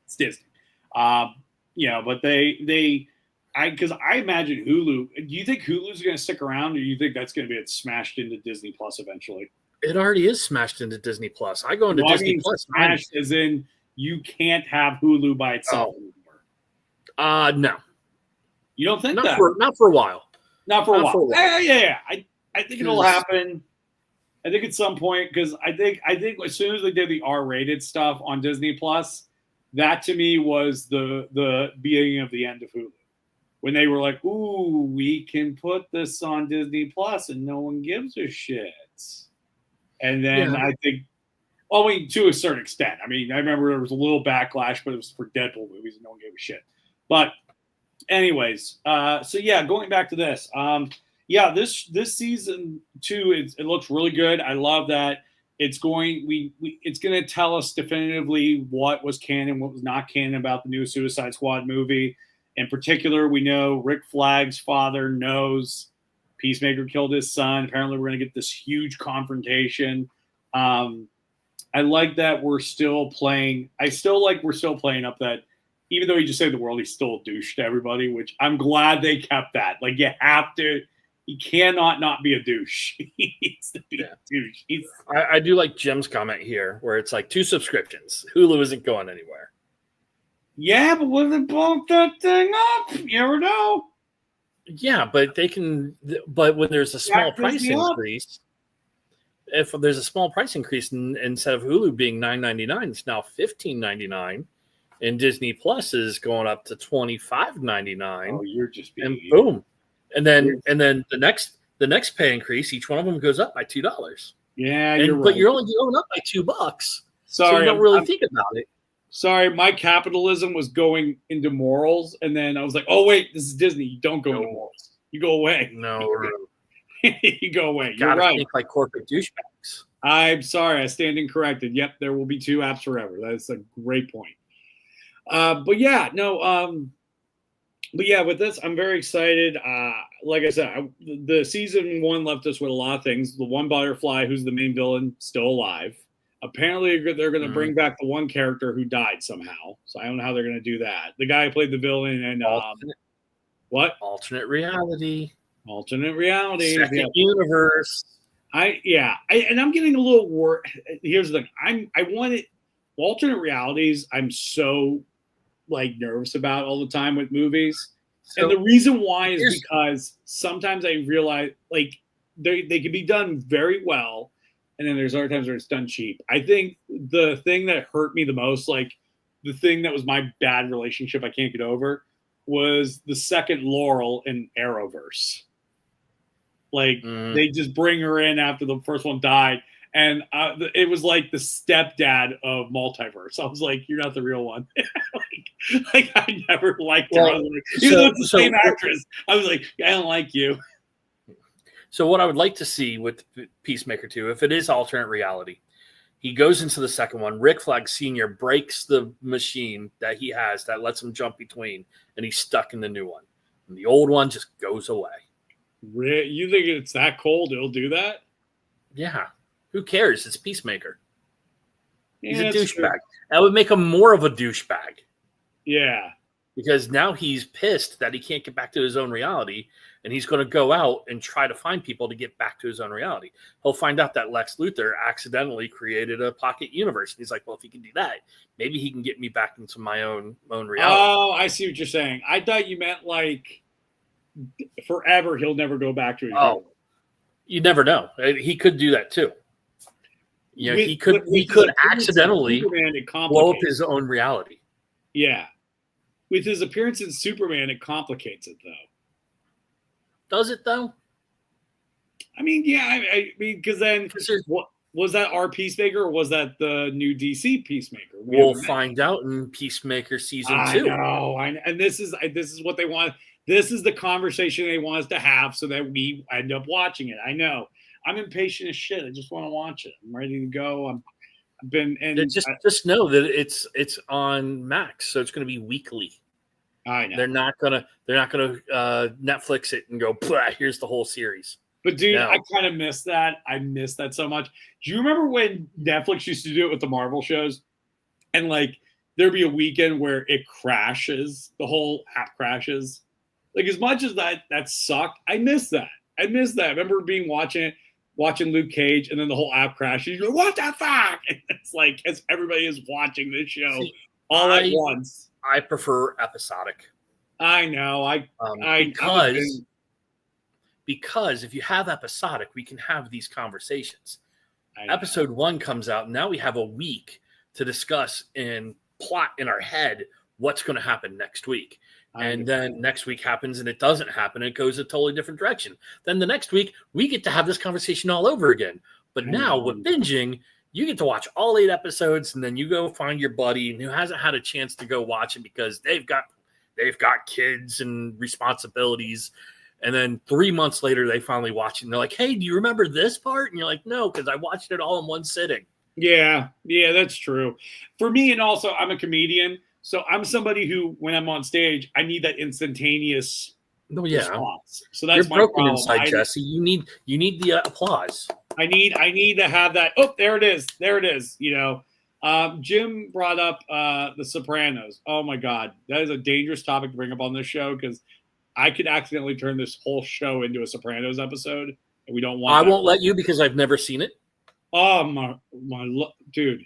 Speaker 1: It's Disney. But because I imagine Hulu. Do you think Hulu's going to stick around, or do you think that's going to be smashed into Disney Plus eventually?
Speaker 2: It already is smashed into Disney Plus. I go into Disney Plus.
Speaker 1: Smashed as in you can't have Hulu by itself
Speaker 2: anymore. No.
Speaker 1: You don't think
Speaker 2: not
Speaker 1: that?
Speaker 2: Not for a while.
Speaker 1: Not for a while. Yeah. I think it'll happen. I think at some point, because I think as soon as they did the R-rated stuff on Disney Plus, that to me was the beginning of the end of Hulu. When they were like, "Ooh, we can put this on Disney Plus and no one gives a shit." And then I think, to a certain extent. I mean, I remember there was a little backlash, but it was for Deadpool movies and no one gave a shit. But anyways, going back to this. This season 2, it looks really good. I love that it's going to tell us definitively what was canon, what was not canon about the new Suicide Squad movie. In particular, we know Rick Flag's father knows Peacemaker killed his son. Apparently, we're going to get this huge confrontation. I like that we're still playing. I still like we're still playing up that, even though he just saved the world, he's still a douche to everybody, which I'm glad they kept that. Like, you have to, he cannot not be a douche. He needs to be a douche.
Speaker 2: I do like Jim's comment here, where it's like 2 subscriptions. Hulu isn't going anywhere.
Speaker 1: Yeah, but what if they bulk that thing up? You never know.
Speaker 2: Yeah, but they can. But when there's a small price increase, if there's a small price increase, instead of Hulu being $9.99, it's now $15.99, and Disney Plus is going up to $25.99.
Speaker 1: Oh, you're just being
Speaker 2: and boom, and then the next pay increase, each one of them goes up by $2.
Speaker 1: Yeah,
Speaker 2: but you're only going up by $2.
Speaker 1: Sorry,
Speaker 2: so you don't really think about it.
Speaker 1: Sorry, my capitalism was going into morals, and then I was like, "Oh wait, this is Disney. You don't go into morals. You go away.
Speaker 2: No,
Speaker 1: you go away. You're
Speaker 2: gotta
Speaker 1: right.
Speaker 2: think like corporate douchebags."
Speaker 1: I'm sorry, I stand incorrected. Yep, there will be 2 apps forever. That's a great point. But yeah, with this, I'm very excited. Like I said, the season 1 left us with a lot of things. The one butterfly, who's the main villain, still alive. Apparently, they're going to bring back the one character who died somehow. So I don't know how they're going to do that. The guy who played the villain and what?
Speaker 2: Alternate reality.
Speaker 1: Alternate reality.
Speaker 2: Second universe.
Speaker 1: I'm getting a little worried. Here's the thing. I want it. Alternate realities, I'm so nervous about all the time with movies. So, and the reason why is because sometimes I realize they can be done very well. And then there's other times where it's done cheap. I think the thing that hurt me the most, the thing that was my bad relationship I can't get over, was the second Laurel in Arrowverse. They just bring her in after the first one died. And it was like the stepdad of Multiverse. I was like, you're not the real one. I never liked her. Even though it's the same actress. I was like, I don't like you.
Speaker 2: So what I would like to see with Peacemaker 2, if it is alternate reality, he goes into the second one. Rick Flag Sr. breaks the machine that he has that lets him jump between, and he's stuck in the new one. And the old one just goes away.
Speaker 1: You think it's that cold? It'll do that?
Speaker 2: Yeah. Who cares? It's Peacemaker. He's a douchebag. That would make him more of a douchebag.
Speaker 1: Yeah.
Speaker 2: Because now he's pissed that he can't get back to his own reality, and he's going to go out and try to find people to get back to his own reality. He'll find out that Lex Luthor accidentally created a pocket universe. And he's like, well, if he can do that, maybe he can get me back into my own reality.
Speaker 1: Oh, I see what you're saying. I thought you meant forever he'll never go back to his reality.
Speaker 2: You never know. He could do that too. He could accidentally blow up his own reality.
Speaker 1: Yeah. With his appearance in Superman, it complicates it, though.
Speaker 2: Does it, though?
Speaker 1: I mean, yeah. I mean, because then, what was that our Peacemaker, or was that the new DC Peacemaker?
Speaker 2: We'll find out in Peacemaker season 2.
Speaker 1: I know. And this is what they want. This is the conversation they want us to have, so that we end up watching it. I know. I'm impatient as shit. I just want to watch it. I'm ready to go.
Speaker 2: Just know that it's on Max, so it's going to be weekly.
Speaker 1: I know
Speaker 2: they're not gonna Netflix it and go, here's the whole series.
Speaker 1: But dude, no. I kind of miss that. I miss that so much. Do you remember when Netflix used to do it with the Marvel shows, and there'd be a weekend where it crashes, the whole app crashes? As much as that sucked, I miss that. I remember watching Luke Cage, and then the whole app crashes. You're like, what the fuck? And it's as everybody is watching this show all at once.
Speaker 2: I prefer episodic.
Speaker 1: I know.
Speaker 2: Because if you have episodic, we can have these conversations. Episode 1 comes out, and now we have a week to discuss and plot in our head what's going to happen next week. And then next week happens and it doesn't happen. It goes a totally different direction. Then the next week, we get to have this conversation all over again. But now with binging, you get to watch all 8 episodes, and then you go find your buddy who hasn't had a chance to go watch it because they've got kids and responsibilities. And then 3 months later, they finally watch it, and they're like, hey, do you remember this part? And you're like, no, because I watched it all in one sitting.
Speaker 1: Yeah, that's true. For me, and also I'm a comedian, so I'm somebody who, when I'm on stage, I need that instantaneous response. So that's
Speaker 2: You're
Speaker 1: my
Speaker 2: broken
Speaker 1: problem.
Speaker 2: inside, Jesse. You need the applause.
Speaker 1: I need to have that. Oh, there it is. There it is. Jim brought up The Sopranos. Oh my God, that is a dangerous topic to bring up on this show because I could accidentally turn this whole show into a Sopranos episode, and we don't want.
Speaker 2: I won't let you because I've never seen it.
Speaker 1: Oh dude!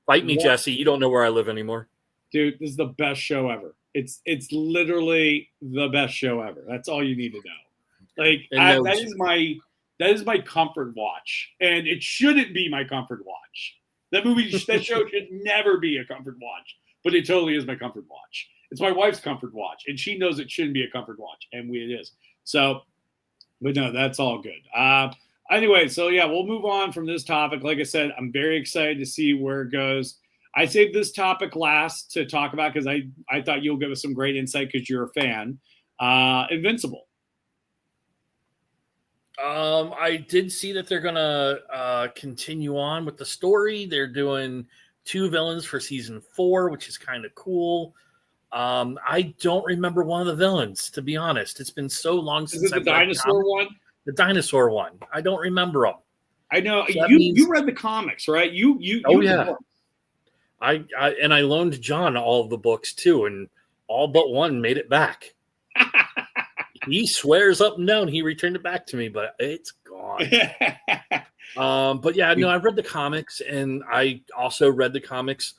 Speaker 2: Fight me, Jesse. You don't know where I live anymore,
Speaker 1: dude. This is the best show ever. It's literally the best show ever. That's all you need to know. Like that is my comfort watch, and it shouldn't be my comfort watch. That show should never be a comfort watch, but it totally is my comfort watch. It's my wife's comfort watch, and she knows it shouldn't be a comfort watch, and it is. So, but no, that's all good. Anyway, so yeah, we'll move on from this topic. Like I said, I'm very excited to see where it goes. I saved this topic last to talk about because I thought you'll give us some great insight because you're a fan. Invincible.
Speaker 2: I did see that they're gonna continue on with the story. They're doing 2 villains for season 4, which is kind of cool. I don't remember one of the villains, to be honest. It's been so long since
Speaker 1: Is it the dinosaur one?
Speaker 2: The dinosaur one. I don't remember them.
Speaker 1: I know so you read the comics, right? You
Speaker 2: yeah. I loaned John all of the books too, and all but one made it back. He swears up and down he returned it back to me, but it's gone. But yeah, no, I read the comics, and I also read the comics.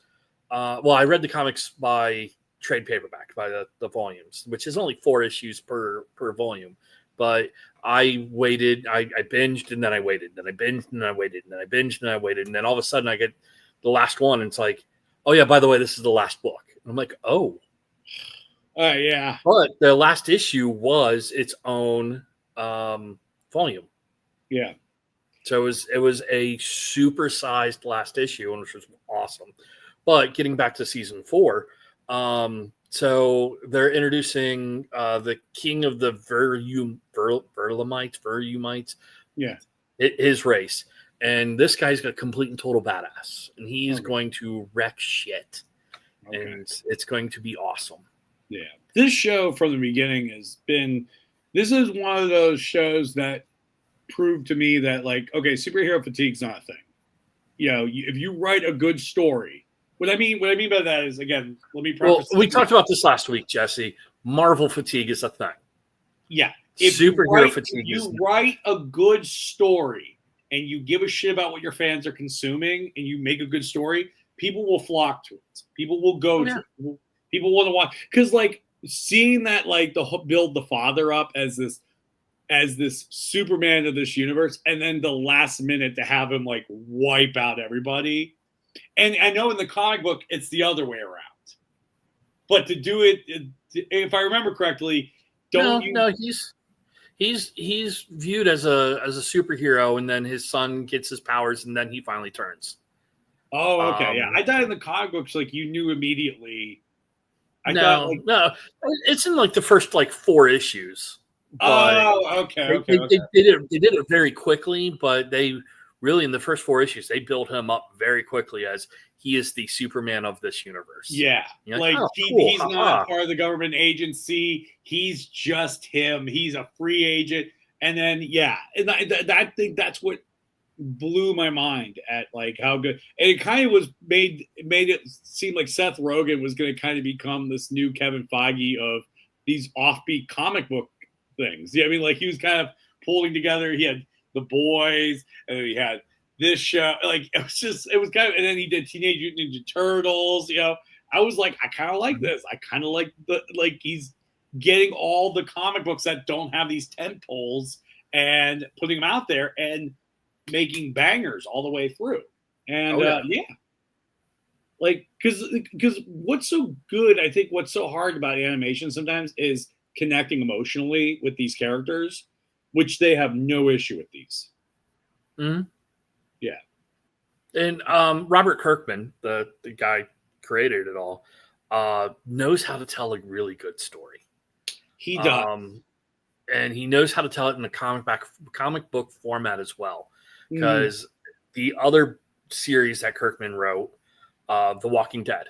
Speaker 2: I read the comics by trade paperback, by the volumes, which is only 4 issues per volume. But I waited, I binged, and then I waited, then I binged, and then I waited, and then I binged, and then I waited, and then all of a sudden I get the last one, and it's like, oh yeah, by the way, this is the last book. And I'm like, oh.
Speaker 1: Yeah.
Speaker 2: But the last issue was its own volume.
Speaker 1: Yeah.
Speaker 2: So it was a super-sized last issue, which was awesome. But getting back to season 4, so they're introducing the king of the Verumites.
Speaker 1: Yeah.
Speaker 2: His race. And this guy's a complete and total badass. And he's going to wreck shit. Okay. And it's going to be awesome.
Speaker 1: Yeah. This show from the beginning this is one of those shows that proved to me that, like, okay, superhero fatigue's not a thing. If you write a good story, what I mean by that is, again, let me preface.
Speaker 2: Well, we talked about this last week, Jesse. Marvel fatigue is a thing.
Speaker 1: Yeah.
Speaker 2: Superhero fatigue
Speaker 1: is. If you write a good story and you give a shit about what your fans are consuming and you make a good story, people will flock to it. People will go to it. People want to watch, because like seeing that, like build the father up as this Superman of this universe, and then the last minute to have him like wipe out everybody. And I know in the comic book it's the other way around, but to do it, if I remember correctly, he's viewed as a superhero, and then his son gets his powers, and then he finally turns. Oh, okay, yeah. I thought in the comic books, like, you knew immediately.
Speaker 2: No, it's in like the first like 4 issues.
Speaker 1: Okay.
Speaker 2: They did it very quickly, but they really, in the first 4 issues, they built him up very quickly as he is the Superman of this universe.
Speaker 1: Yeah, he's not part of the government agency. He's just him. He's a free agent, and then and I think that's what blew my mind at like how good, and it kind of was made it seem like Seth Rogen was going to kind of become this new Kevin Feige of these offbeat comic book things. I mean, like, he was kind of pulling together. He had The Boys, and then he had this show. Like, it was kind of, and then he did Teenage Mutant Ninja Turtles. I was like, I kind of like this. I kind of like he's getting all the comic books that don't have these tent poles and putting them out there and making bangers all the way through. And like, because what's so good, I think what's so hard about animation sometimes is connecting emotionally with these characters, which they have no issue with these.
Speaker 2: Mm-hmm.
Speaker 1: Yeah.
Speaker 2: And Robert Kirkman, the guy created it all, knows how to tell a really good story.
Speaker 1: He does.
Speaker 2: And he knows how to tell it in a comic book format as well. Because the other series that Kirkman wrote, The Walking Dead.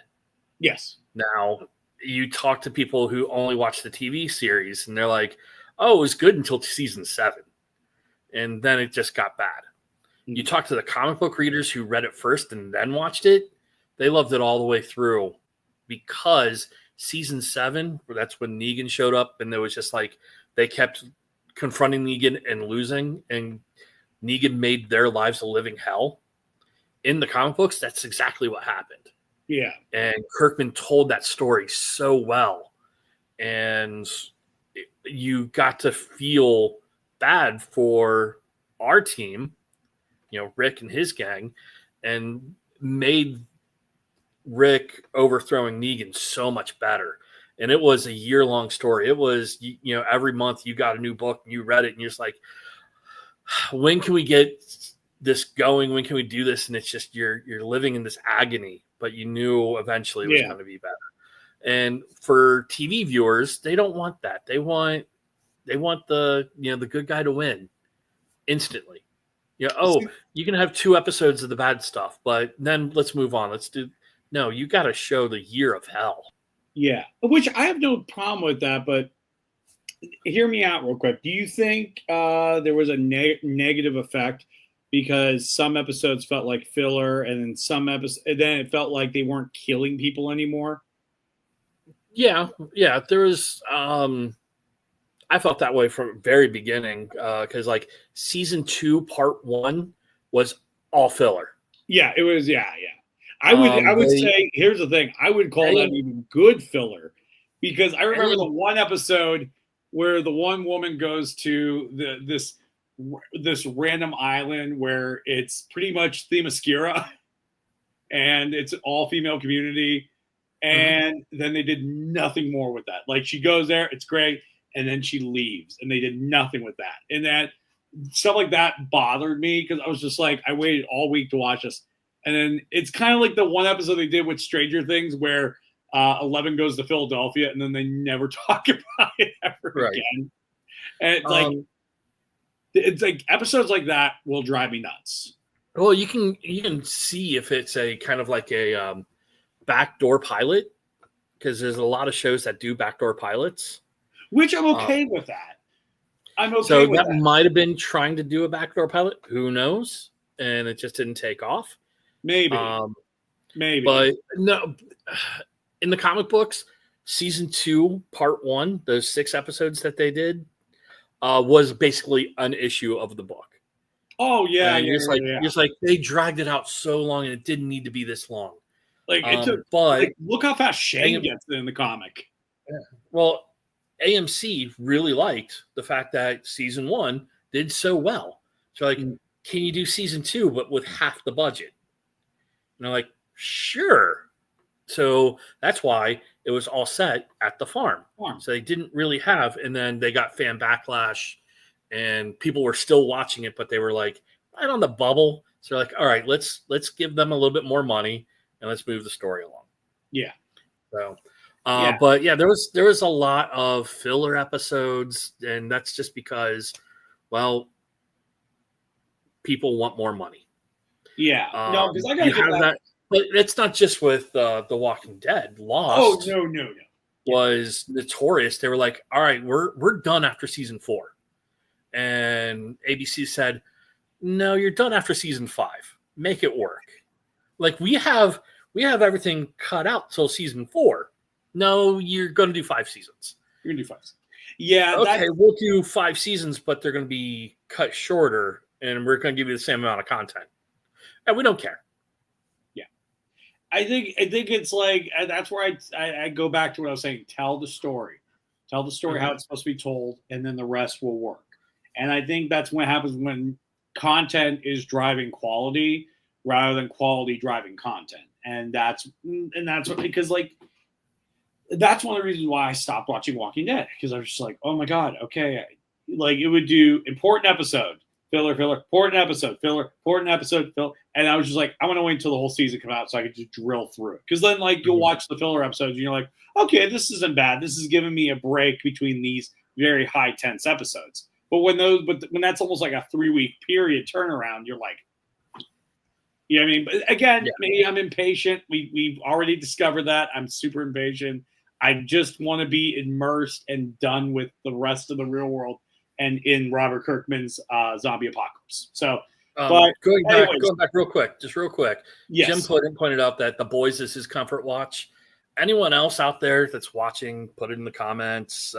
Speaker 1: Yes.
Speaker 2: Now, you talk to people who only watch the TV series, and they're like, oh, it was good until season 7. And then it just got bad. You talk to the comic book readers who read it first and then watched it, they loved it all the way through, because season 7, that's when Negan showed up, and there was just like they kept confronting Negan and losing, and Negan made their lives a living hell. In the comic books, that's exactly what happened.
Speaker 1: Yeah.
Speaker 2: And Kirkman told that story so well. And you got to feel bad for our team, Rick and his gang, and made Rick overthrowing Negan so much better. And it was a year-long story. It was, every month you got a new book and you read it and you're just like, when can we get this going? When can we do this? And it's just, you're living in this agony, but you knew eventually it was going to be better. And for TV viewers, they don't want that. They want the, the good guy to win instantly. You can have 2 episodes of the bad stuff, but then let's move on. No, you got to show the year of hell.
Speaker 1: Yeah, which I have no problem with that, but hear me out real quick. Do you think there was a negative effect because some episodes felt like filler, and then then it felt like they weren't killing people anymore?
Speaker 2: Yeah. There was. I felt that way from the very beginning because, like, season 2, part 1 was all filler.
Speaker 1: Yeah, it was. Yeah. I would say, here's the thing. I would call that even good filler, because I remember the one episode where the one woman goes to this random island where it's pretty much Themyscira, and it's an all-female community, and then they did nothing more with that. Like, she goes there, it's great, and then she leaves, and they did nothing with that. And that stuff like that bothered me, because I was just like, I waited all week to watch this. And then it's kind of like the one episode they did with Stranger Things where 11 goes to Philadelphia, and then they never talk about it ever again. And it's like episodes like that will drive me nuts.
Speaker 2: Well, you can see if it's a kind of like a backdoor pilot, because there's a lot of shows that do backdoor pilots.
Speaker 1: Which I'm okay with that. I'm okay
Speaker 2: so
Speaker 1: with that.
Speaker 2: So that might have been trying to do a backdoor pilot. Who knows? And it just didn't take off.
Speaker 1: Maybe.
Speaker 2: But no, in the comic books, season 2, part 1, those 6 episodes that they did was basically an issue of the book.
Speaker 1: Oh, yeah.
Speaker 2: You're just like, they dragged it out so long and it didn't need to be this long.
Speaker 1: Like, it took, but look how fast Shane gets in the comic.
Speaker 2: Yeah. Well, AMC really liked the fact that season 1 did so well. So, like, can you do season 2 but with half the budget? And they're like, sure. So that's why it was all set at the farm. So they didn't really have, and then they got fan backlash, and people were still watching it, but they were like right on the bubble. So they're like, all right, let's give them a little bit more money and let's move the story along.
Speaker 1: Yeah.
Speaker 2: So, but yeah, there was a lot of filler episodes, and that's just because, well, people want more money.
Speaker 1: Yeah, no, because I got to get that.
Speaker 2: But it's not just with The Walking Dead. Lost.
Speaker 1: Oh no.
Speaker 2: Was notorious. They were like, "All right, we're done after season 4," and ABC said, "No, you're done after season 5. Make it work. Like we have everything cut out till season 4. No, you're going to do 5 seasons.
Speaker 1: You're going to do 5. Yeah.
Speaker 2: Okay, we'll do 5 seasons, but they're going to be cut shorter, and we're going to give you the same amount of content." And we don't care.
Speaker 1: Yeah. I think it's like, that's where I go back to what I was saying. Tell the story. Tell the story how it's supposed to be told, and then the rest will work. And I think that's what happens when content is driving quality rather than quality driving content. And that's what, because like, that's one of the reasons why I stopped watching Walking Dead, because I was just like, oh my God, okay. Like, it would do important episode, filler, important episode, filler, important episode, filler. And I was just like, I want to wait until the whole season come out so I could just drill through it. Because then, like, you'll watch the filler episodes and you're like, okay, this isn't bad. This is giving me a break between these very high tense episodes. But when that's almost like a 3-week period turnaround, you're like, you know what I mean? But again, maybe I'm impatient. We've already discovered that. I'm super impatient. I just want to be immersed and done with the rest of the real world and in Robert Kirkman's zombie apocalypse. So But
Speaker 2: going
Speaker 1: anyways,
Speaker 2: back real quick, just real quick.
Speaker 1: yes.
Speaker 2: Jim pointed out that The Boys is his comfort watch. Anyone else out there that's watching, put it in the comments.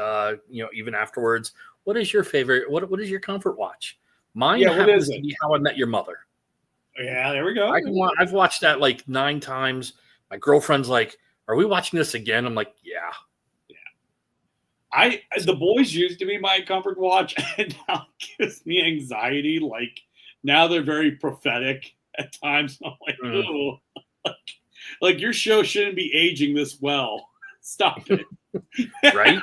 Speaker 2: Even afterwards, what is your favorite? What is your comfort watch? Mine happens to be How I Met Your Mother.
Speaker 1: Yeah, there we go.
Speaker 2: I've watched that like 9 times. My girlfriend's like, "Are we watching this again?" I'm like, "Yeah."
Speaker 1: The Boys used to be my comfort watch, and now it gives me anxiety. Like now they're very prophetic at times. I'm like, ooh, like your show shouldn't be aging this well. Stop it.
Speaker 2: Right?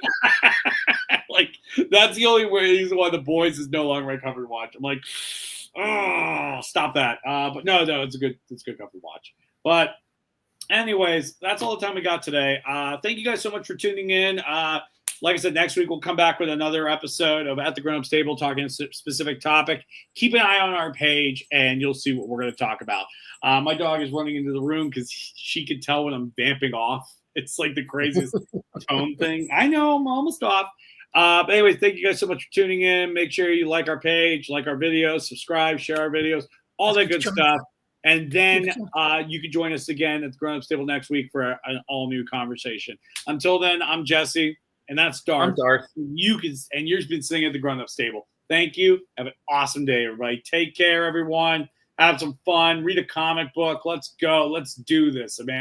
Speaker 1: Like that's the only reason why The Boys is no longer my comfort watch. I'm like, oh, stop that. But no, it's a good comfort watch. But anyways, that's all the time we got today. Thank you guys so much for tuning in. Like I said, next week we'll come back with another episode of At the Grown Ups Table, talking a specific topic. Keep an eye on our page, and you'll see what we're going to talk about. My dog is running into the room because she can tell when I'm vamping off. It's like the craziest tone thing. I know, I'm almost off. But anyways, thank you guys so much for tuning in. Make sure you like our page, like our videos, subscribe, share our videos, all that good stuff. And then you can join us again at the Grown Ups Table next week for an all-new conversation. Until then, I'm Jesse. And that's Darth.
Speaker 2: I'm Darth.
Speaker 1: You've been sitting at the Grown Ups Table. Thank you. Have an awesome day, everybody. Take care, everyone. Have some fun. Read a comic book. Let's go. Let's do this, man.